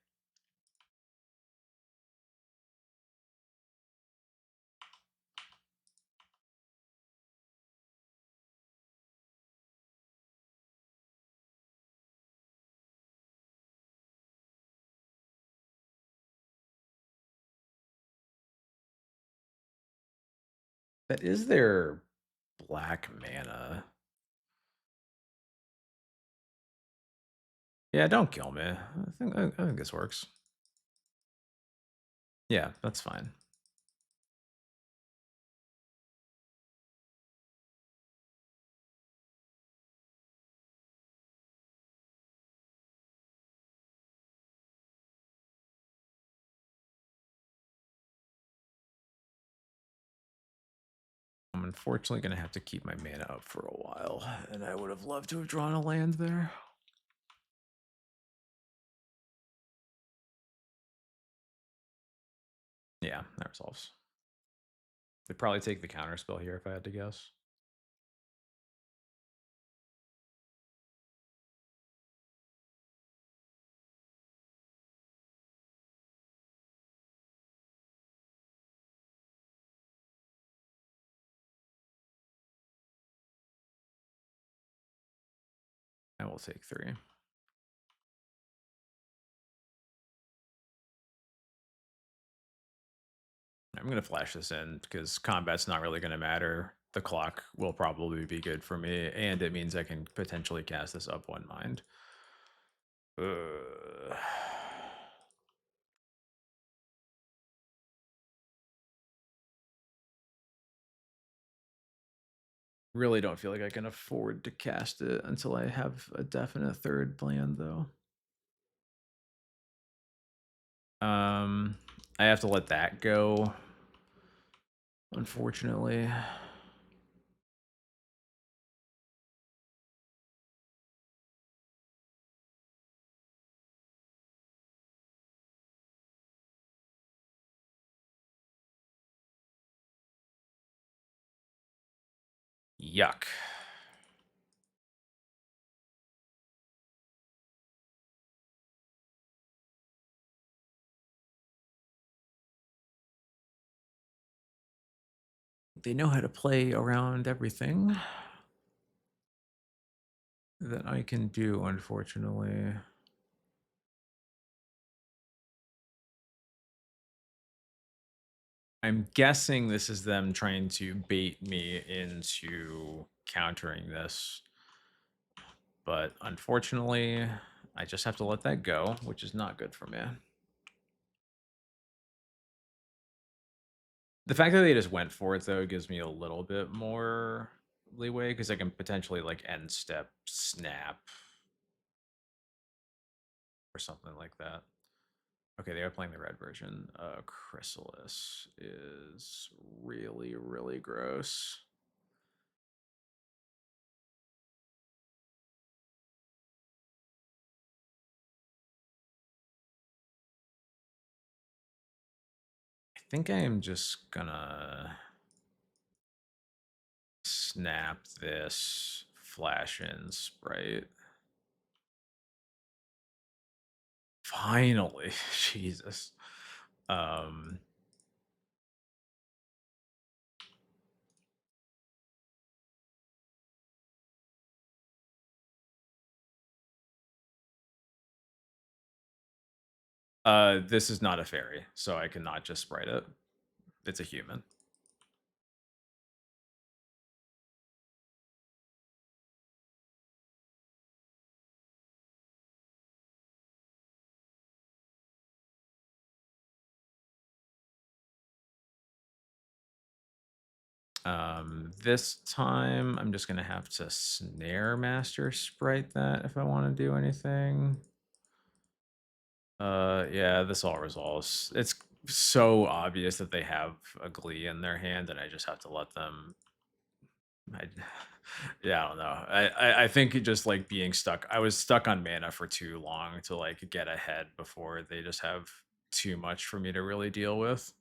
That is their black mana. Yeah, don't kill me. I think this works. Yeah, that's fine. I'm unfortunately gonna have to keep my mana up for a while, and I would have loved to have drawn a land there. Yeah, that resolves. They'd probably take the counter spell here if I had to guess. will take 3. I'm going to flash this in because combat's not really going to matter. The clock will probably be good for me, and it means I can potentially cast this up 1 mind. Really don't feel like I can afford to cast it until I have a definite third plan, though. I have to let that go, unfortunately. Yuck. They know how to play around everything that I can do, unfortunately. I'm guessing this is them trying to bait me into countering this. But unfortunately, I just have to let that go, which is not good for me. The fact that they just went for it, though, gives me a little bit more leeway because I can potentially, like, end step snap or something like that. Okay, they are playing the red version. Chrysalis is really, really gross. I think I am just gonna snap this flash in sprite. Finally, Jesus. Um, this is not a fairy, so I cannot just sprite it. It's a human. This time I'm just gonna have to snare master sprite that if I want to do anything. Yeah, this all resolves. It's so obvious that they have a glee in their hand, and I just have to let them. I, yeah, I don't know. I think it just like being stuck. I was stuck on mana for too long to like get ahead before they just have too much for me to really deal with.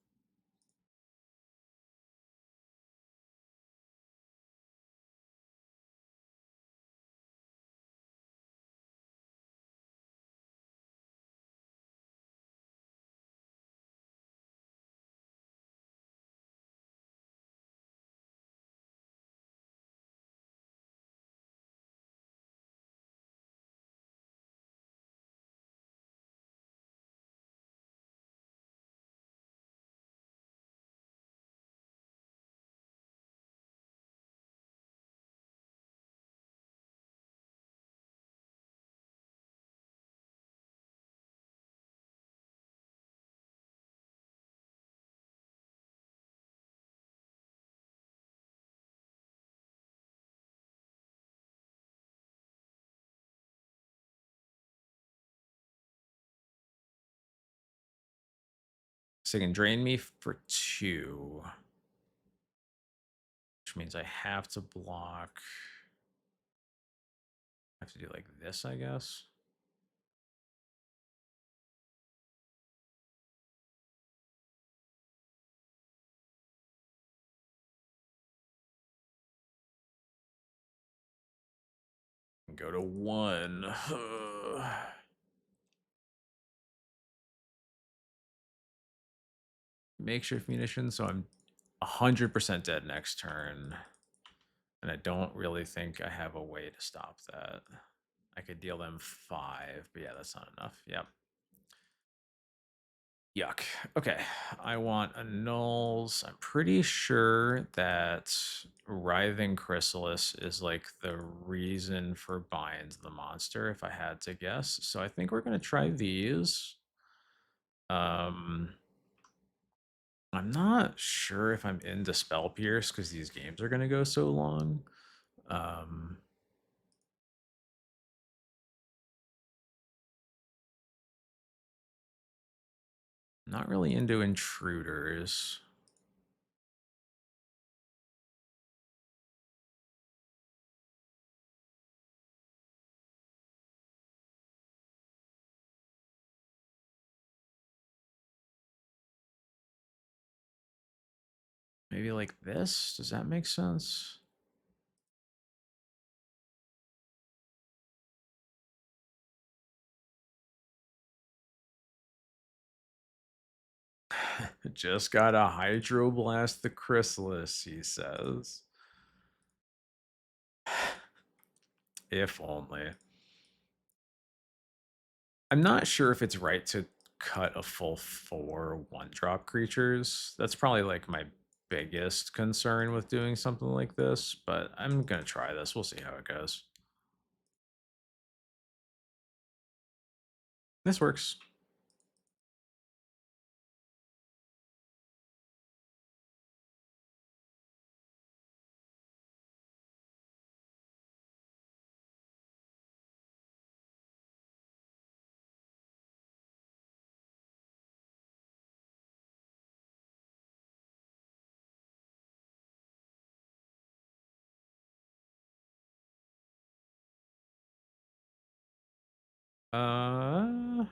So it can drain me for 2, which means I have to block. I have to do like this, I guess. And go to 1. Makeshift munitions, so I'm 100% dead next turn. And I don't really think I have a way to stop that. I could deal them 5, but yeah, that's not enough. Yep. Yuck. Okay. I want a nulls. I'm pretty sure that Writhing Chrysalis is like the reason for buying the monster, if I had to guess. So I think we're gonna try these. Um I'm not sure if I'm into Spell Pierce because these games are gonna go so long. Um Not really into intruders. Maybe like this? Does that make sense? Just gotta hydroblast the chrysalis, he says. If only. I'm not sure if it's right to cut a full 4 1-drop creatures. That's probably like my biggest concern with doing something like this, but I'm gonna try this. We'll see how it goes. This works. Uh,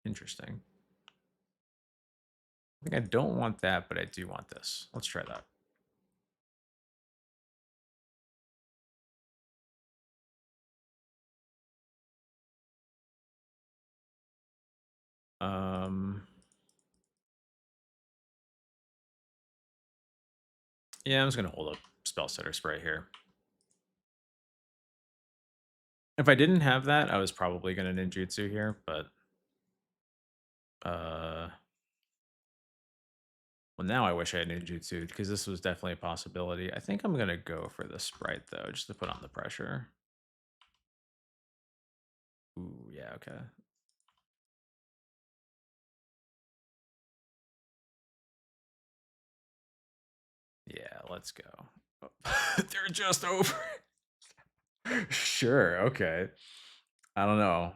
Interesting. I think I don't want that, but I do want this. Let's try that. Um, yeah, I'm just gonna hold up Spell Setter Spray here. If I didn't have that, I was probably gonna ninjutsu here, but well, now I wish I had ninjutsu because this was definitely a possibility. I think I'm gonna go for the sprite though, just to put on the pressure. Ooh, yeah, okay. Yeah, let's go. Oh, they're just over. Sure, okay. I don't know.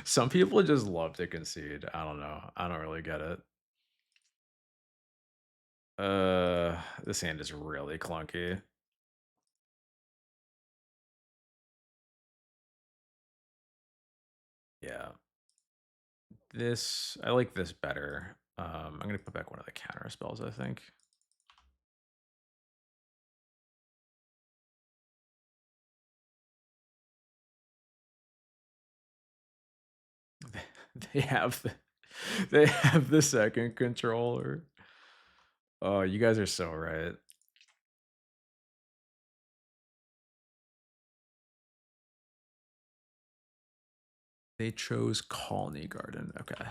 Some people just love to concede. I don't know. I don't really get it. This hand is really clunky. Yeah. I like this better. I'm gonna put back one of the counter spells, I think. They have they have the second controller. Oh, you guys are so right. They chose Colony Garden. Okay.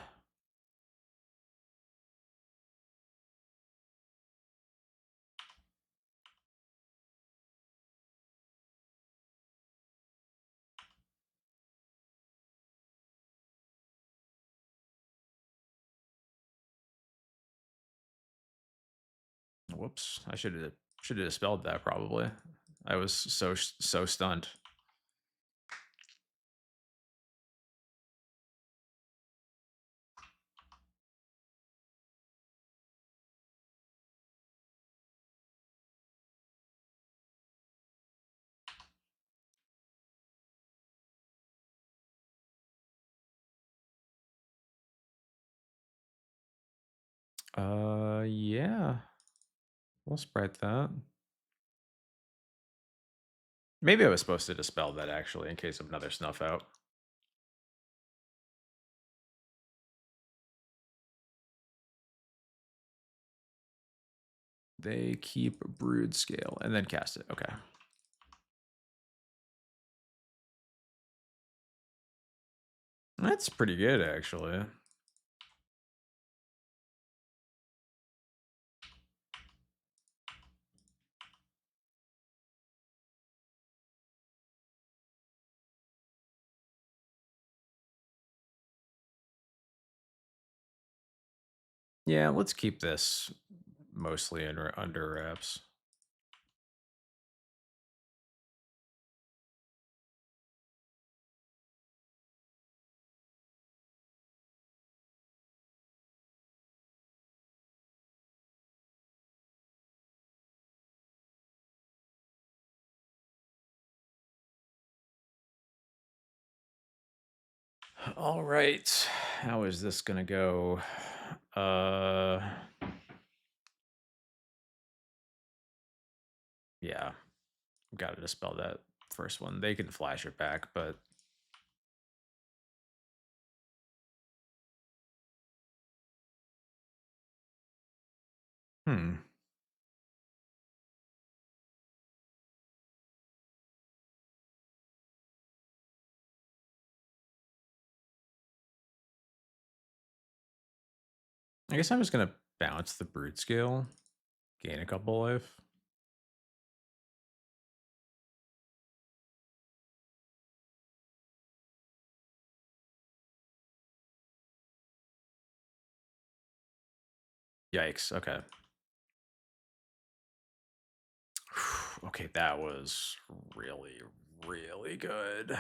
Whoops. I should have spelled that probably. I was so stunned. Yeah. We'll sprite that. Maybe I was supposed to dispel that actually in case of another snuff out. They keep Brood Scale and then cast it. Okay. That's pretty good, actually. Yeah, let's keep this mostly under wraps. All right. How is this gonna go? Uh yeah, gotta dispel that first one. They can flash it back, but hmm. I guess I'm just gonna bounce the brute scale, gain a couple life. Yikes. Okay. Okay, that was really, really good.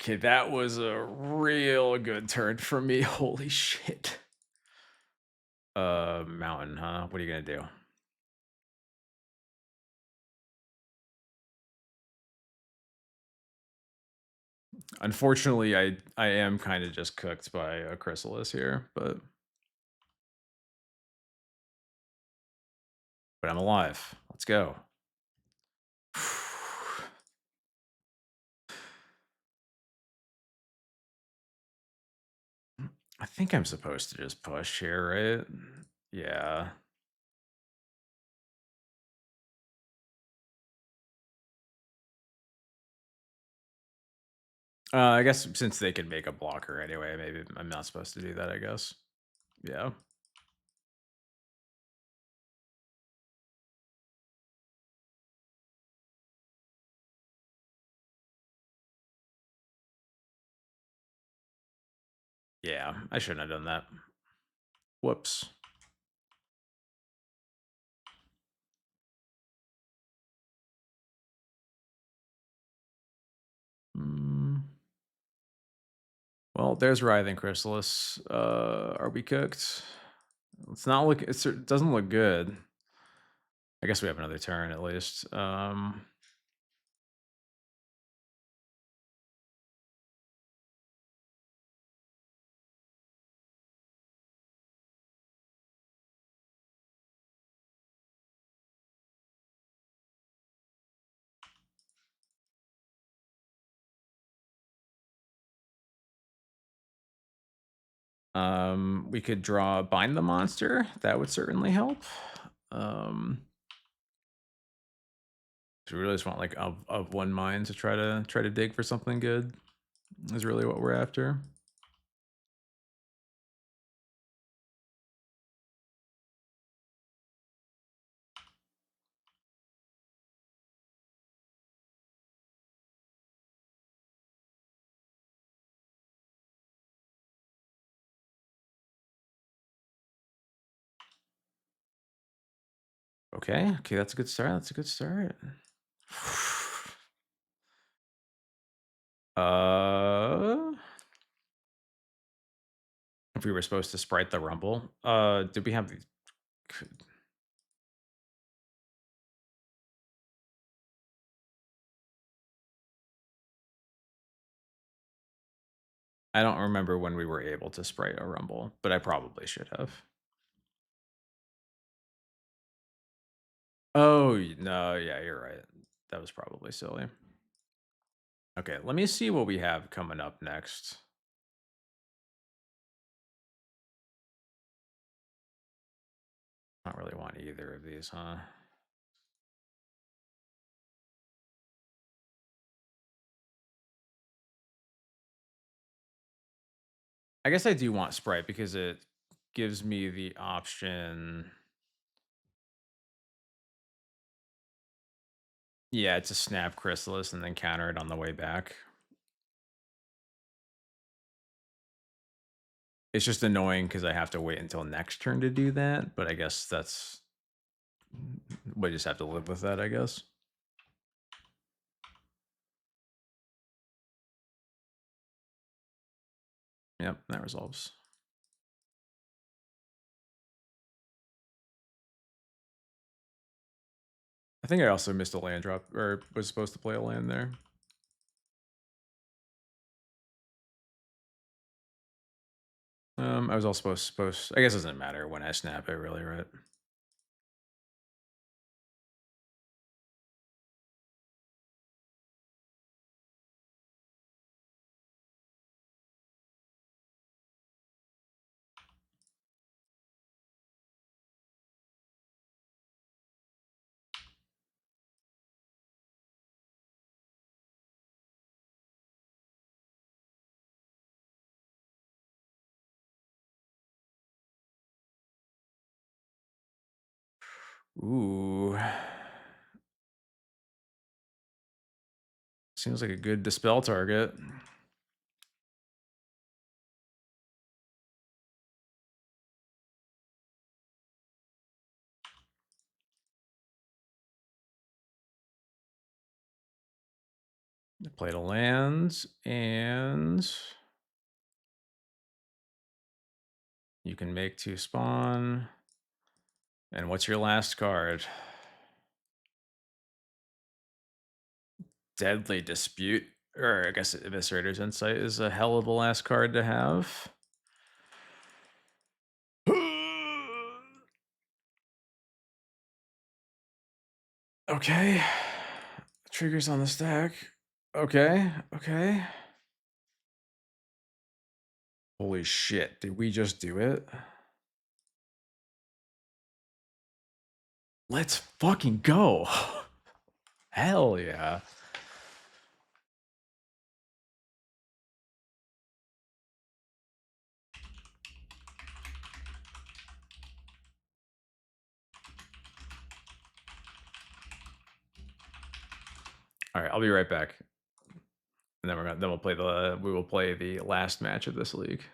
Okay, that was a real good turn for me. Holy shit. Mountain, huh? What are you gonna do? Unfortunately, I am kind of just cooked by a chrysalis here, but I'm alive. Let's go. I think I'm supposed to just push here, right? Yeah. I guess since they can make a blocker anyway, maybe I'm not supposed to do that, I guess. Yeah. Yeah, I shouldn't have done that. Whoops. Mm, well, there's Writhing Chrysalis. Are we cooked? It's not look. It doesn't look good. I guess we have another turn at least. We could draw Bind the Monster. That would certainly help. Um, so we really just want like of one mind to try to dig for something good. Is really what we're after. Okay, okay, that's a good start. That's a good start. Uh, if we were supposed to sprite the rumble, did we have? I don't remember when we were able to sprite a rumble, but I probably should have. Oh no, yeah, you're right. That was probably silly. Okay, let me see what we have coming up next. I don't really want either of these, huh? I guess I do want Sprite because it gives me the option. Yeah, to snap Chrysalis and then counter it on the way back. It's just annoying because I have to wait until next turn to do that, but I guess that's we just have to live with that, I guess. Yep, that resolves. I think I also missed a land drop, or was supposed to play a land there. I was also supposed. I guess it doesn't matter when I snap it, really, right? Ooh, seems like a good dispel target. Played a land, and you can make 2 spawn. And what's your last card? Deadly Dispute, or I guess Eviscerator's Insight is a hell of a last card to have. Okay. Triggers on the stack. Okay, okay. Holy shit, did we just do it? Let's fucking go. Hell yeah. All right, I'll be right back. And then we will play the last match of this league.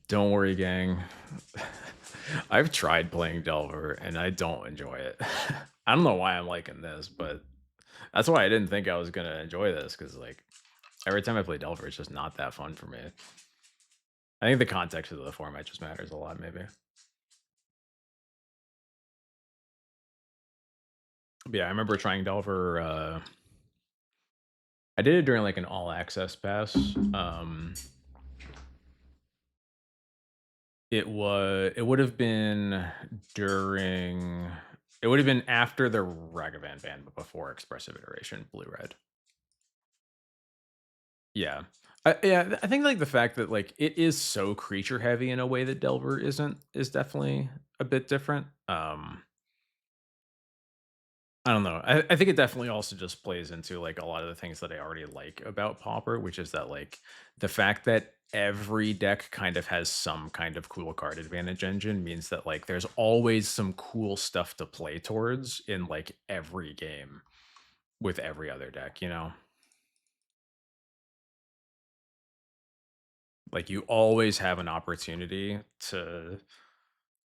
Don't worry, gang. I've tried playing Delver and I don't enjoy it. I don't know why I'm liking this, but that's why I didn't think I was gonna enjoy this because like every time I play Delver, it's just not that fun for me. I think the context of the format just matters a lot, maybe. But yeah, I remember trying Delver. I did it during like an all access pass. It would have been during. It would have been after the Ragavan ban, but before Expressive Iteration, Blue Red. Yeah. Yeah, I think, like, the fact that, like, it is so creature heavy in a way that Delver isn't is definitely a bit different. I don't know. I think it definitely also just plays into, like, a lot of the things that I already like about Pauper, which is that, like, the fact that every deck kind of has some kind of cool card advantage engine means that, like, there's always some cool stuff to play towards in, like, every game with every other deck, you know? Like, you always have an opportunity to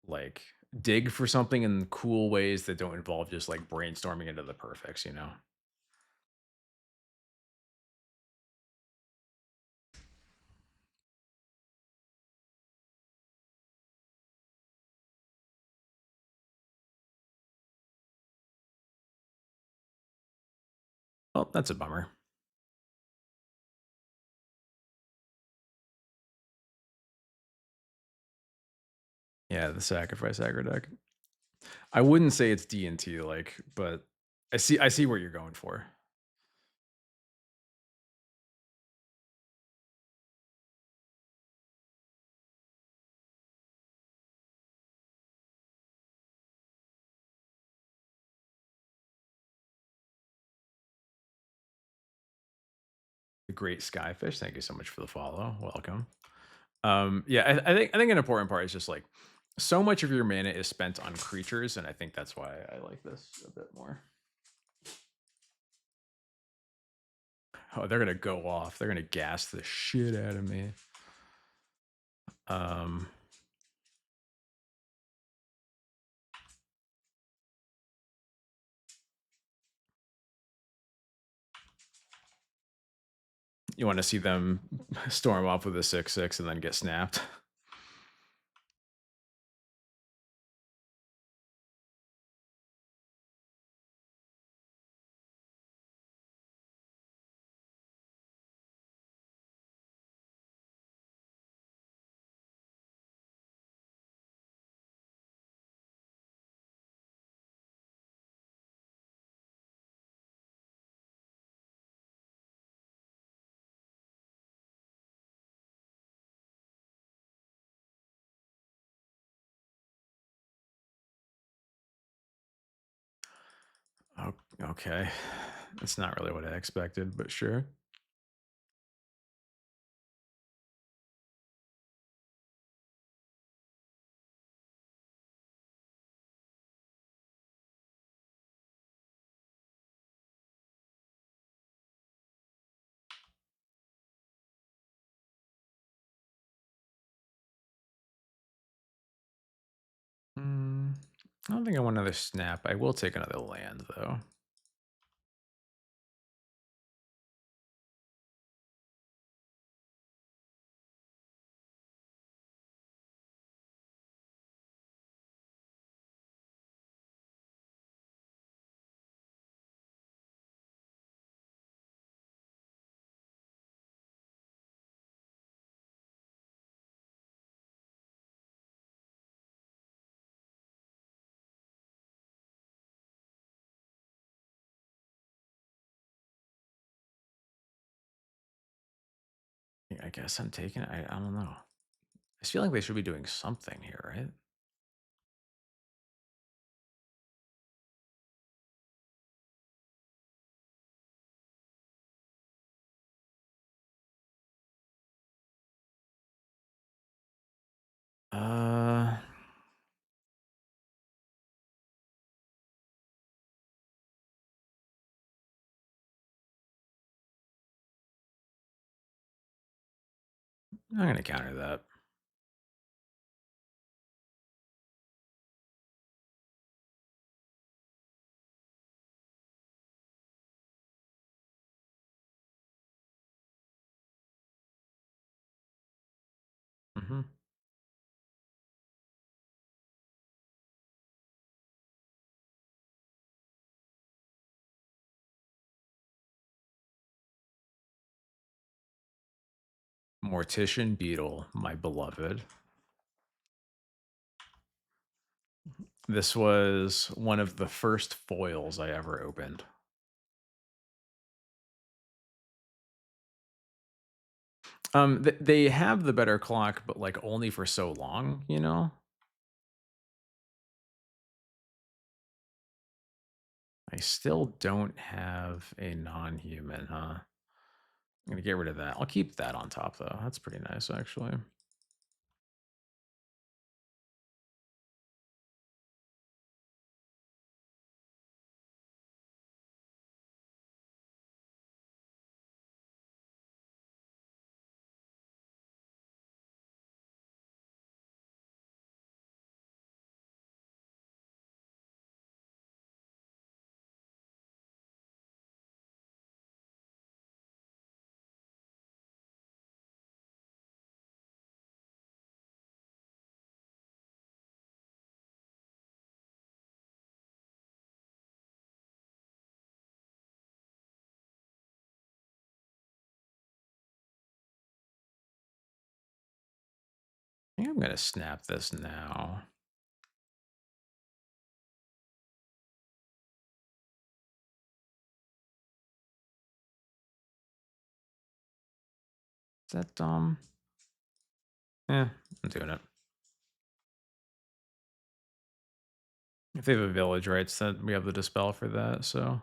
like dig for something in cool ways that don't involve just like brainstorming into the perfects, you know? Well, that's a bummer. Yeah, the sacrifice aggro deck. I wouldn't say it's D&T like, but I see where you're going for. The great skyfish. Thank you so much for the follow. Welcome. Yeah, I think an important part is just like so much of your mana is spent on creatures, and I think that's why I like this a bit more. Oh, they're gonna go off. They're gonna gas the shit out of me. Um, you want to see them storm off with a 6/6 and then get snapped. Oh, okay. That's not really what I expected, but sure. Mm, I don't think I want another snap. I will take another land, though. I guess I'm taking it. I don't know. I feel like they should be doing something here, right? Uh, I'm gonna counter that. Hmm. Mortician Beetle, my beloved. This was one of the first foils I ever opened. They have the better clock, but like only for so long, you know? I still don't have a non-human, huh? I'm gonna get rid of that. I'll keep that on top though. That's pretty nice actually. I think I'm gonna snap this now. Is that dumb? Yeah, I'm doing it. If they have a village rights, then we have the dispel for that, so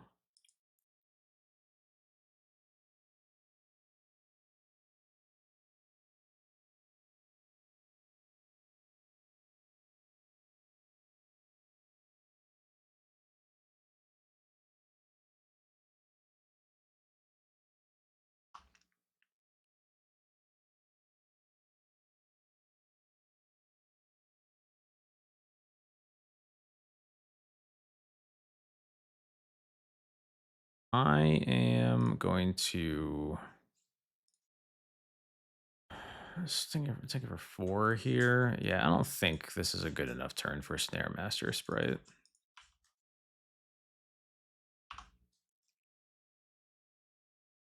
I am going to just think of a 4 here. Yeah, I don't think this is a good enough turn for Snare Master Sprite.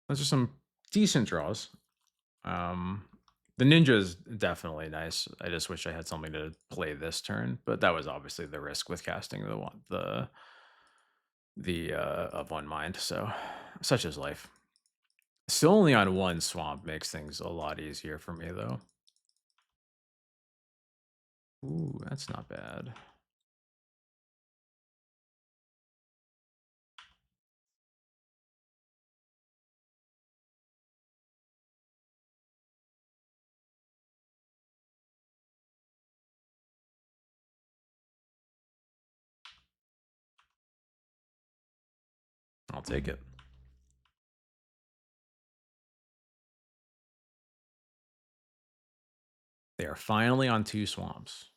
Those are some decent draws. Um, the ninja is definitely nice. I just wish I had something to play this turn, but that was obviously the risk with casting the of one mind. So, such is life. Still only on one swamp makes things a lot easier for me though. Ooh, that's not bad. I'll take it. They are finally on two swamps.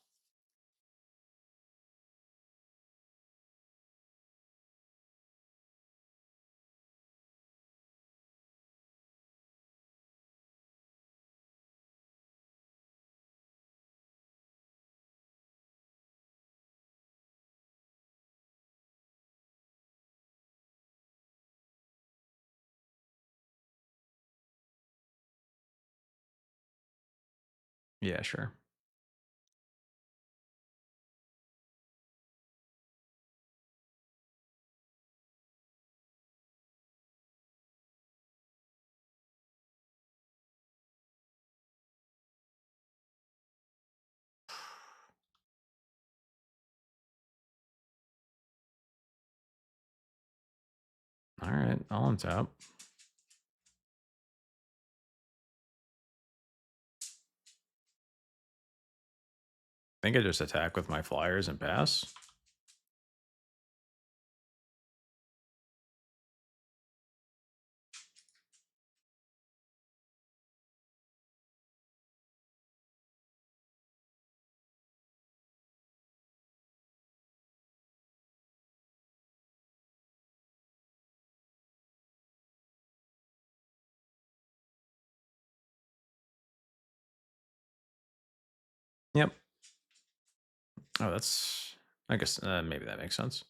Yeah, sure. All right, I'll untap. I think I just attack with my flyers and pass. Yep. Oh, that's. I guess maybe that makes sense.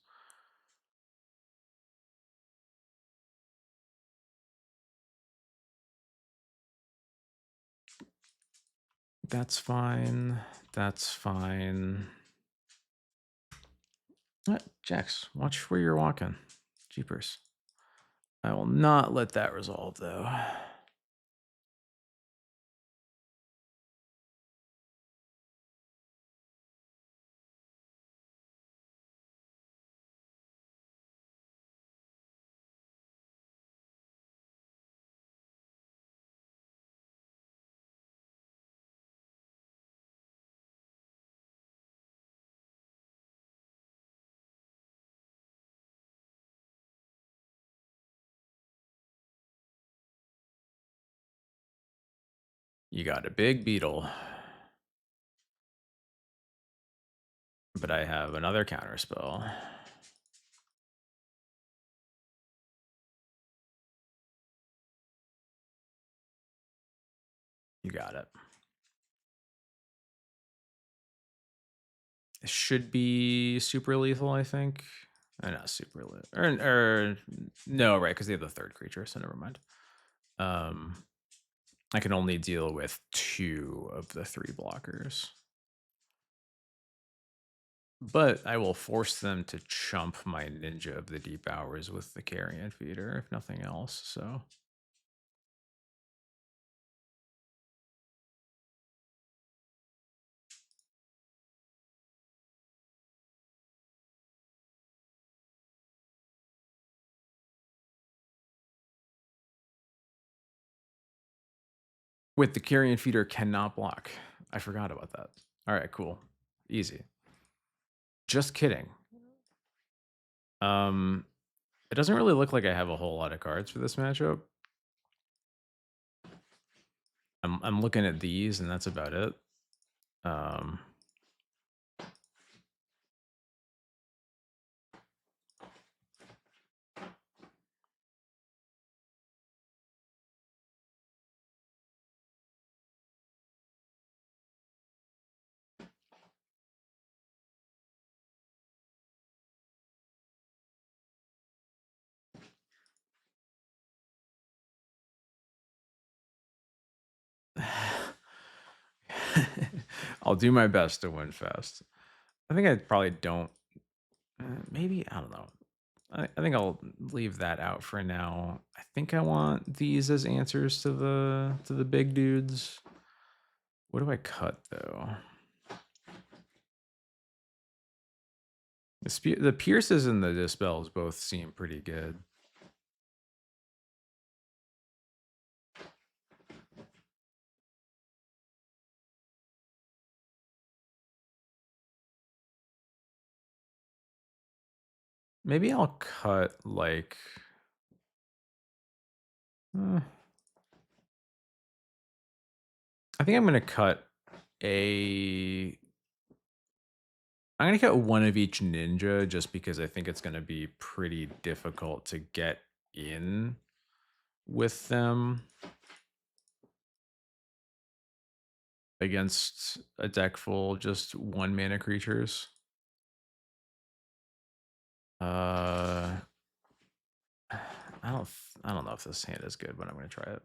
That's fine. That's fine. Jax, watch where you're walking. Jeepers. I will not let that resolve, though. You got a big beetle. But I have another counter spell. You got it. It should be super lethal, I think. Not super lethal. Or no, right, because they have the third creature, so never mind. I can only deal with 2 of the 3 blockers. But I will force them to chump my Ninja of the Deep Hours with the Carrion Feeder, if nothing else, so. With the Carrion Feeder cannot block. I forgot about that. All right, cool. Easy. Just kidding. It doesn't really look like I have a whole lot of cards for this matchup. I'm looking at these, and that's about it. I'll do my best to win fast. I think I probably don't. Maybe I don't know. I think I'll leave that out for now. I think I want these as answers to the big dudes. What do I cut though? The pierces and the dispels both seem pretty good. Maybe I'll cut like. I think I'm gonna cut a. I'm gonna cut one of each ninja just because I think it's gonna be pretty difficult to get in with them against a deck full just 1 mana creatures. I don't know if this hand is good, but I'm gonna try it.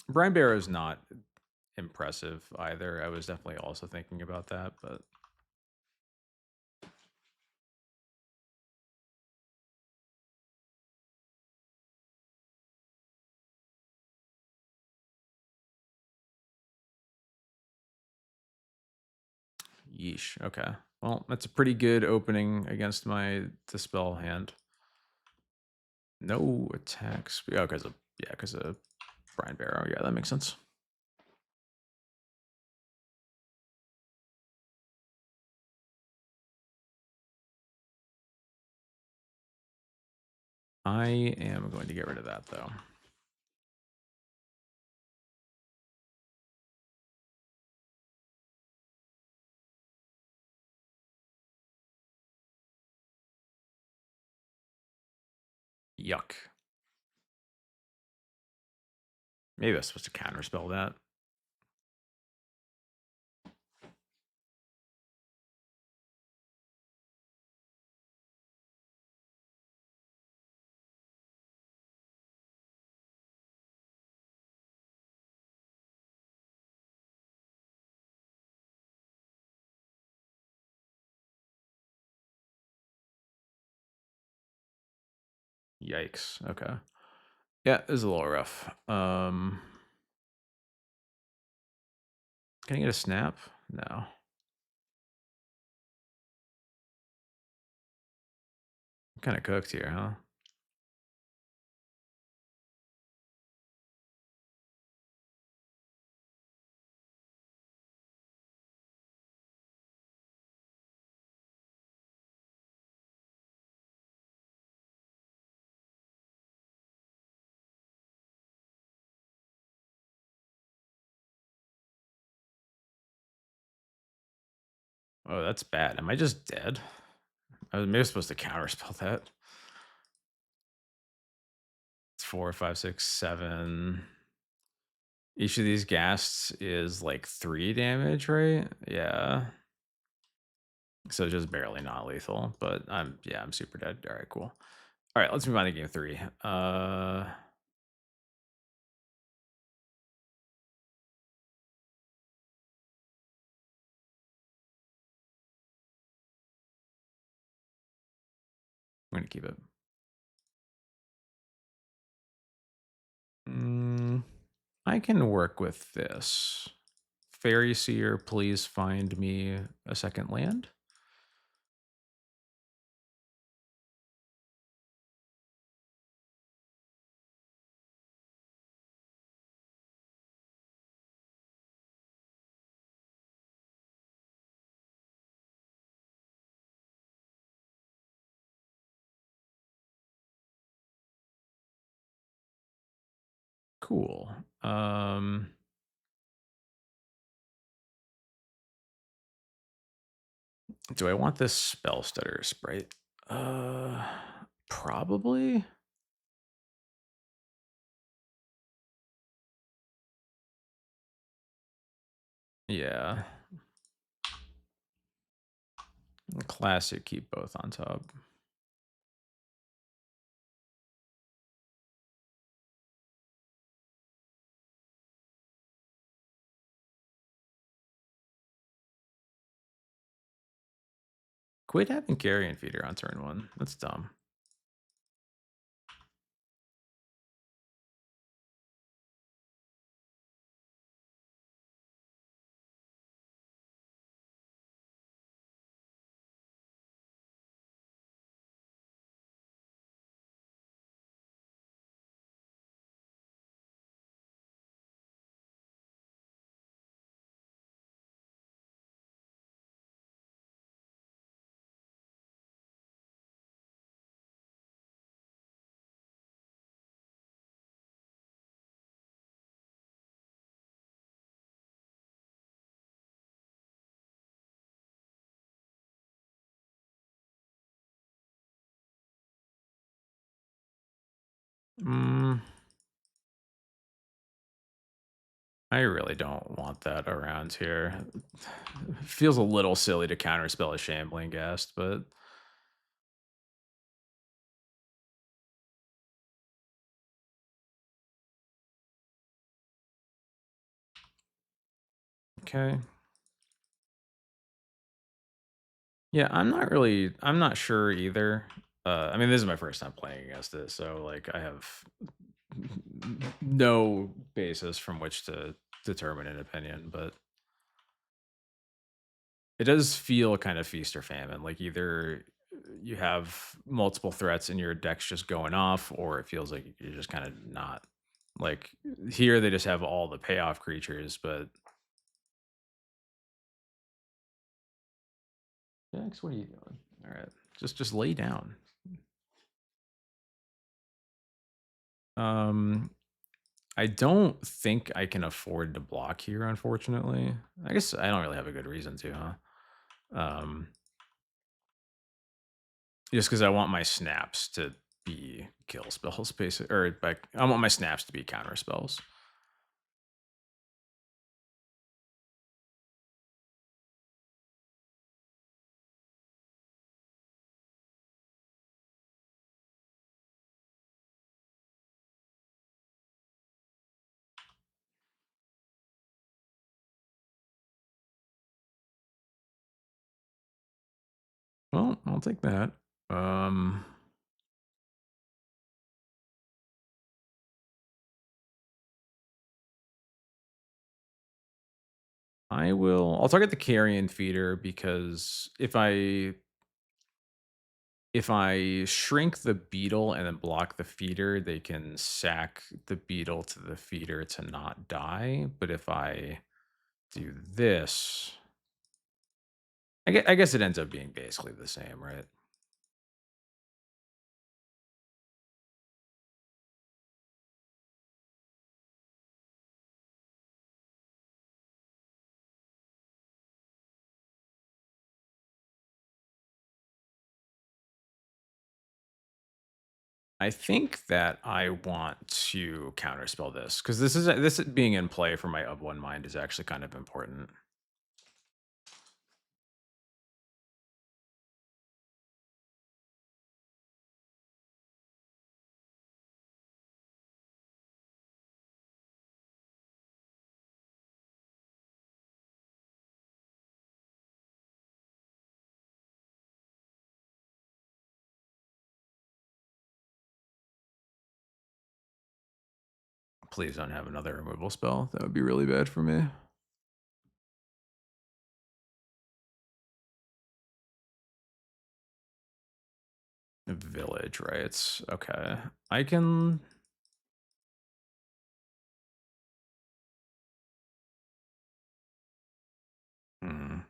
Brian Barrow is not impressive either. I was definitely also thinking about that, but yeesh. Okay. Well, that's a pretty good opening against my dispel hand. No attacks. Oh, because of Brian Barrow. Yeah, that makes sense. I am going to get rid of that though. Yuck. Maybe I was supposed to counterspell that. Yikes. Okay. Yeah, this is a little rough. Can I get a snap? No. Kind of cooked here, huh? Oh, that's bad. Am I just dead? I was maybe supposed to counterspell that. It's 4, 5, 6, 7. Each of these ghasts is like 3 damage, right? Yeah. So just barely not lethal, but I'm super dead. All right, cool. All right, let's move on to game 3. I'm gonna keep it. Mm, I can work with this. Fairy Seer, please find me a second land. Cool. Do I want this spell stutter sprite? Uh, Probably. Yeah. Classic. Keep both on top. Quit having carrion feeder on turn 1. That's dumb. Mm, I really don't want that around here. Feels a little silly to counterspell a Shambling Ghast, but okay. Yeah, I'm not sure either. I mean, this is my first time playing against it, so like I have no basis from which to determine an opinion, but it does feel kind of feast or famine. Like either you have multiple threats and your deck's just going off, or it feels like you're just kind of not. Like here, they just have all the payoff creatures, but Dex, what are you doing? All right, just lay down. Um, I don't think I can afford to block here, unfortunately. I guess I don't really have a good reason to, huh? Um, just because I want my snaps to be kill spells, basically, or like I want my snaps to be counter spells. Well, I'll take that. Um, I'll target the carrion feeder because if I shrink the beetle and then block the feeder, they can sack the beetle to the feeder to not die. But if I do this, I guess it ends up being basically the same, right? I think that I want to counterspell this because this being in play for my of one mind is actually kind of important. Please don't have another removal spell. That would be really bad for me. Village, right? Okay. I can. Hmm.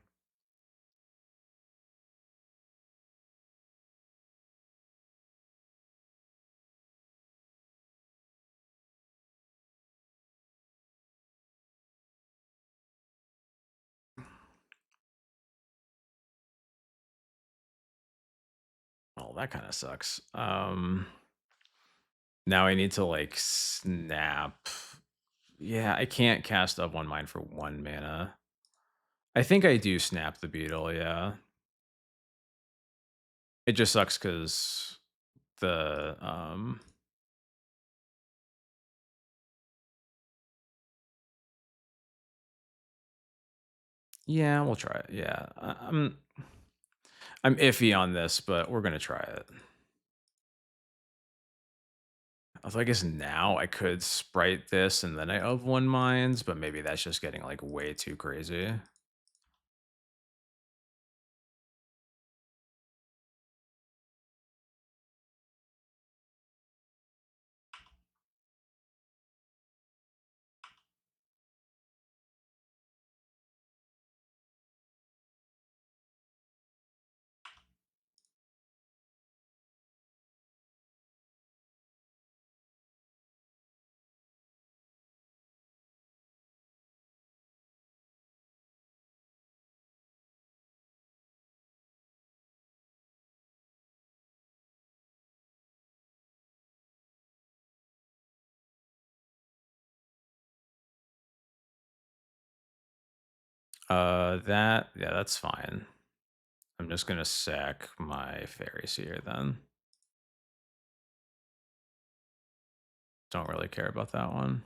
Oh, that kind of sucks. Now I need to like snap. Yeah, I can't cast of one mind for 1 mana. I think I do snap the beetle, yeah. It just sucks because the. Yeah, we'll try it. Yeah. I'm iffy on this, but we're gonna try it. Although I guess now I could sprite this and then I of one minds, but maybe that's just getting like way too crazy. That yeah, that's fine. I'm just gonna sack my fairies here then. Don't really care about that one.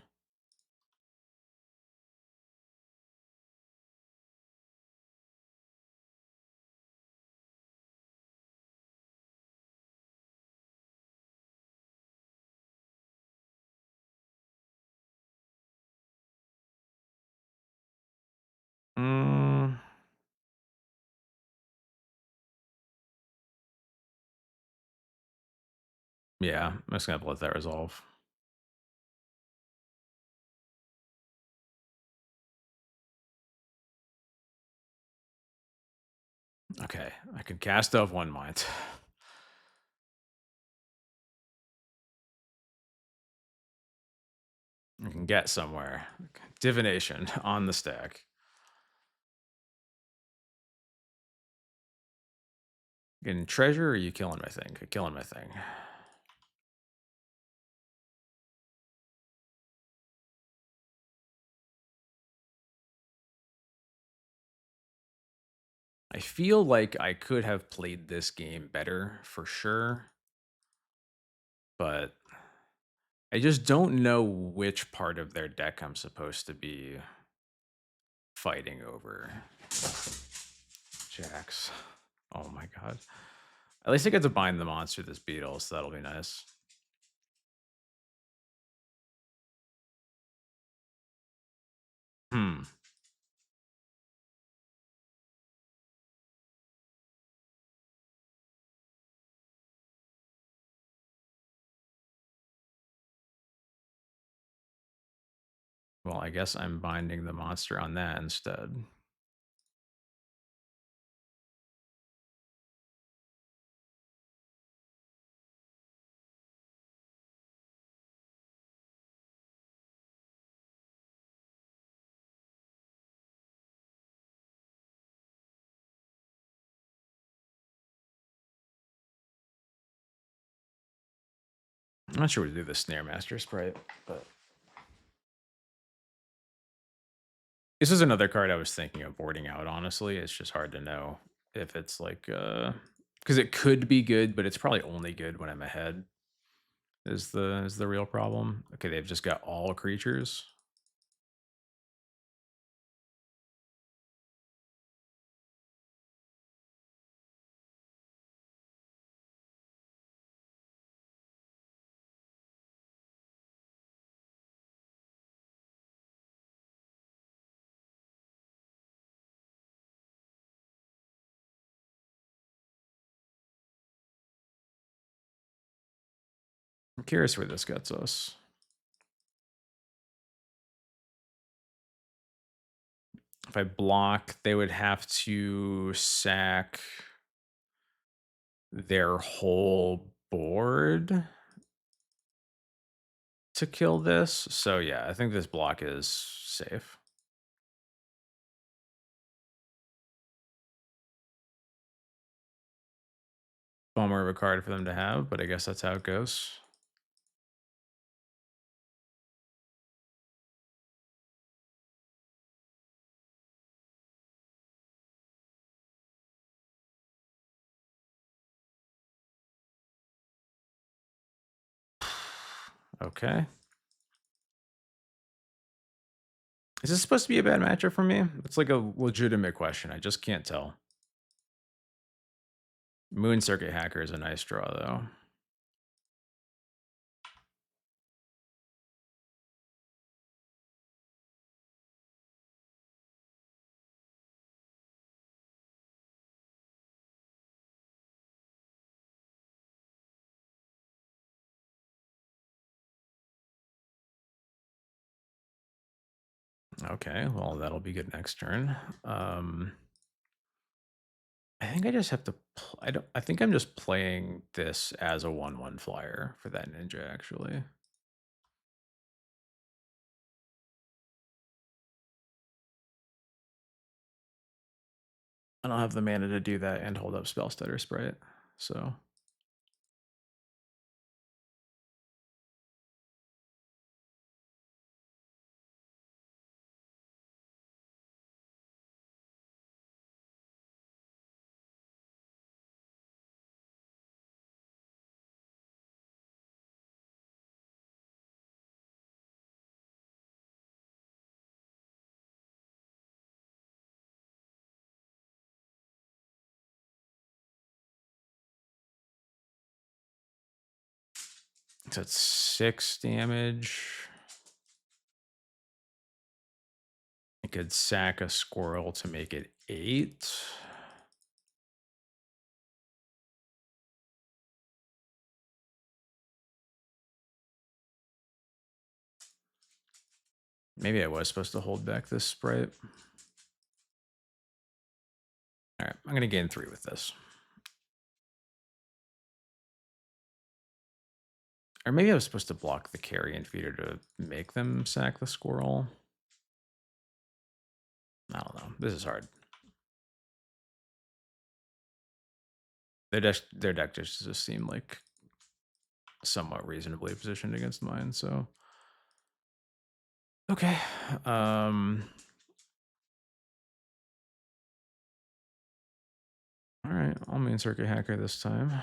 Mm, yeah, I'm just gonna let that resolve. Okay, I can cast of one mind. I can get somewhere. Divination on the stack. Getting treasure or are you killing my thing? Killing my thing. I feel like I could have played this game better for sure, but I just don't know which part of their deck I'm supposed to be fighting over. Jax. Oh my god. At least I get to bind the monster this beetle, so that'll be nice. Hmm. Well, I guess I'm binding the monster on that instead. I'm not sure what to do with the Snare Master Sprite, but this is another card I was thinking of boarding out, honestly. It's just hard to know if it's like, because it could be good, but it's probably only good when I'm ahead is the real problem. Okay, they've just got all creatures. I'm curious where this gets us. If I block, they would have to sack their whole board to kill this. So yeah, I think this block is safe. Bummer of a card for them to have, but I guess that's how it goes. Okay. Is this supposed to be a bad matchup for me? It's like a legitimate question. I just can't tell. Moon Circuit Hacker is a nice draw, though. Okay, well, that'll be good next turn. I think I just have to. I don't. I think I'm just playing this as a 1/1 flyer for that ninja. Actually, I don't have the mana to do that and hold up Spell Stutter Sprite. So that's 6 damage. I could sack a squirrel to make it 8. Maybe I was supposed to hold back this Sprite. All right, I'm gonna gain 3 with this. Or maybe I was supposed to block the carrion feeder to make them sack the squirrel. I don't know. This is hard. Their deck just seemed like somewhat reasonably positioned against mine, so okay. All right, I'll main circuit hacker this time.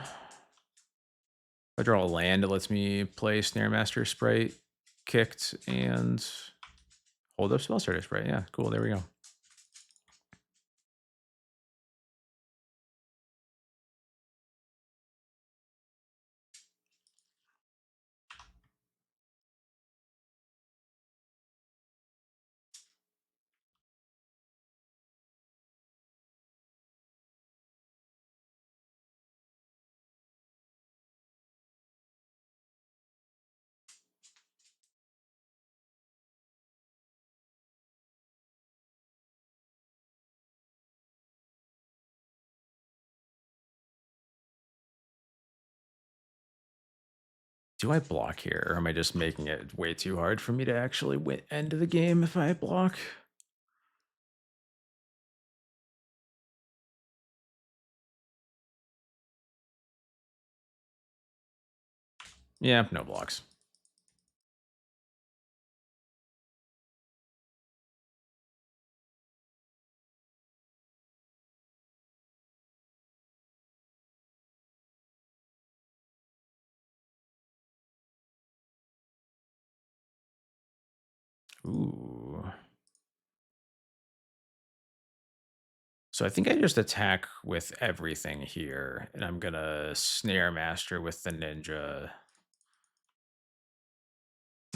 If I draw a land, it lets me play Snare Master Sprite, kicked, and hold up Spell Starter Sprite. Yeah, cool. There we go. Do I block here, or am I just making it way too hard for me to actually end the game if I block? Yeah, no blocks. Ooh. So I think I just attack with everything here, and I'm gonna Snare Master with the Ninja,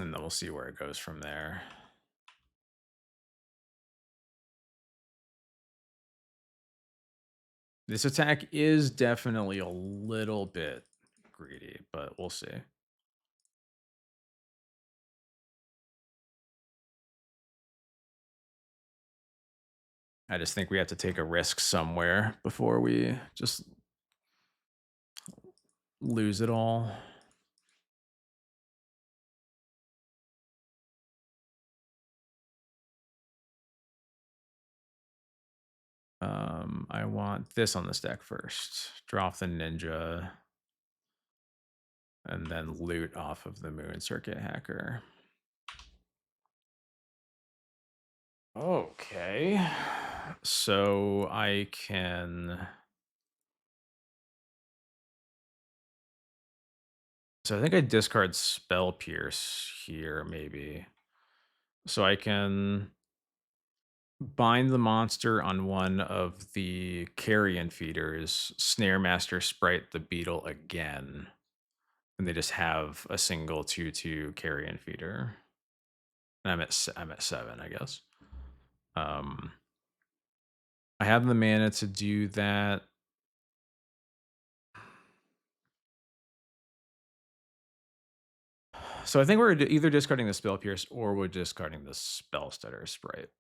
and then we'll see where it goes from there. This attack is definitely a little bit greedy, but we'll see. I just think we have to take a risk somewhere before we just lose it all. I want this on this deck first. Draw off the Ninja, and then loot off of the Moon Circuit Hacker. Okay. So I can. So I think I discard Spell Pierce here, maybe. So I can bind the monster on one of the carrion feeders, Snare Master Sprite the Beetle again, and they just have a single 2/2 carrion feeder. And I'm at 7, I guess. Um, I have the mana to do that. So I think we're either discarding the Spell Pierce or we're discarding the Spell Stutter Sprite.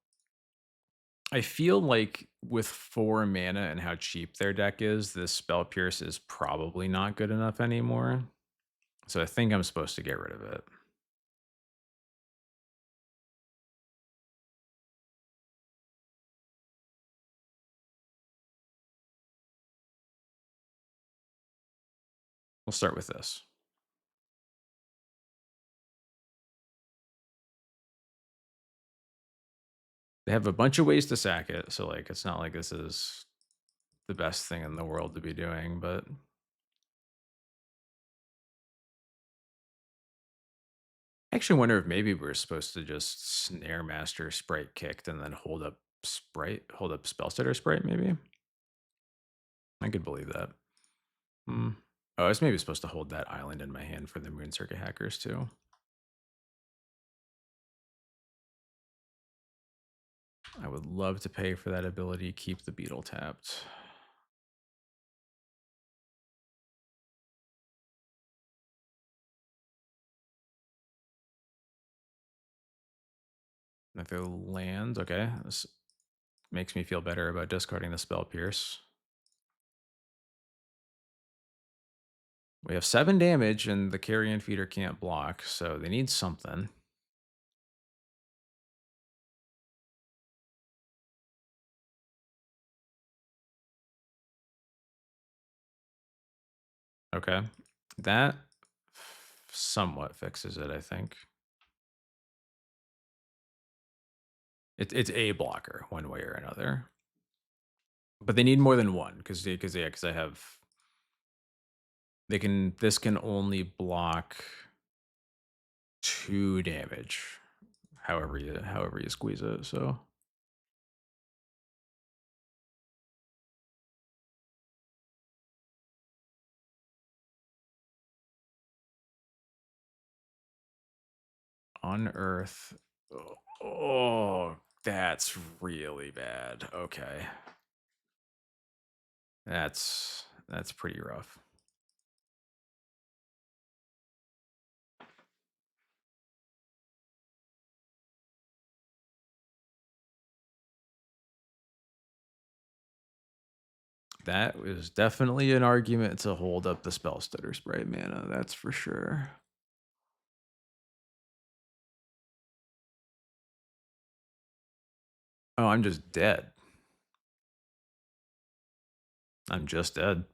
I feel like with 4 mana and how cheap their deck is, this Spell Pierce is probably not good enough anymore. So I think I'm supposed to get rid of it. We'll start with this. They have a bunch of ways to sack it, so like it's not like this is the best thing in the world to be doing, but I actually wonder if maybe we're supposed to just Snare Master Sprite kicked and then hold up Spellstutter Sprite, maybe? I could believe that. Hmm. Oh, I was maybe supposed to hold that island in my hand for the Moon Circuit Hackers too. I would love to pay for that ability, keep the beetle tapped. If it lands, okay. This makes me feel better about discarding the Spell Pierce. We have 7 damage and the carrion feeder can't block, so they need something. Okay. That somewhat fixes it, I think. It's a blocker one way or another. But they need more than one because I have this can only block 2 damage however you squeeze it. So unearth. Oh, that's really bad. Okay. That's pretty rough. That was definitely an argument to hold up the spell stutter spray mana, that's for sure. Oh, I'm just dead. I'm just dead.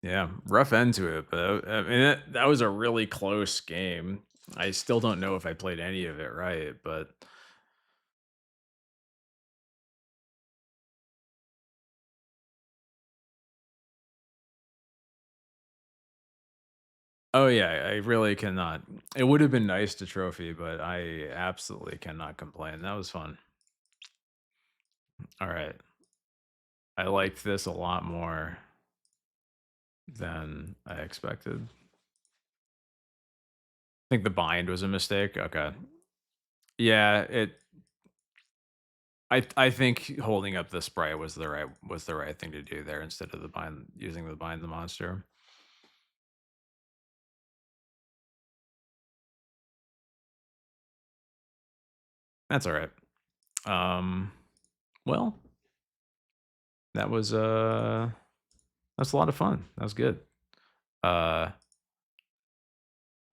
Yeah, rough end to it, but I mean, that was a really close game. I still don't know if I played any of it right, but oh yeah, I really cannot. It would have been nice to trophy, but I absolutely cannot complain. That was fun. All right. I liked this a lot more than I expected. I think the bind was a mistake. Okay. Yeah, I think holding up the sprite was the right thing to do there instead of the bind using the bind the monster. That's all right. Um well, that was that's a lot of fun. That was good. Let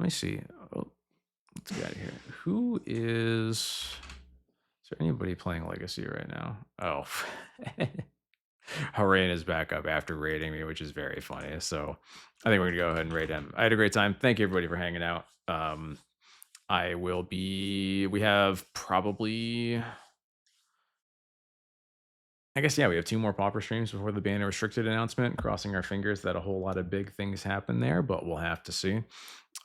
me see. Oh, let's get out of here. Who is there anybody playing Legacy right now? Oh, Harain is back up after raiding me, which is very funny. So I think we're gonna go ahead and raid him. I had a great time. Thank you everybody for hanging out. I will be. We have probably. I guess yeah, we have two more Pauper streams before the ban restricted announcement. Crossing our fingers that a whole lot of big things happen there, but we'll have to see.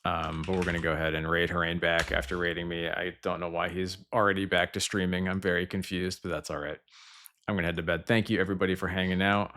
But we're gonna go ahead and raid Harain back after raiding me. I don't know why he's already back to streaming. I'm very confused, but that's all right. I'm gonna head to bed. Thank you everybody for hanging out.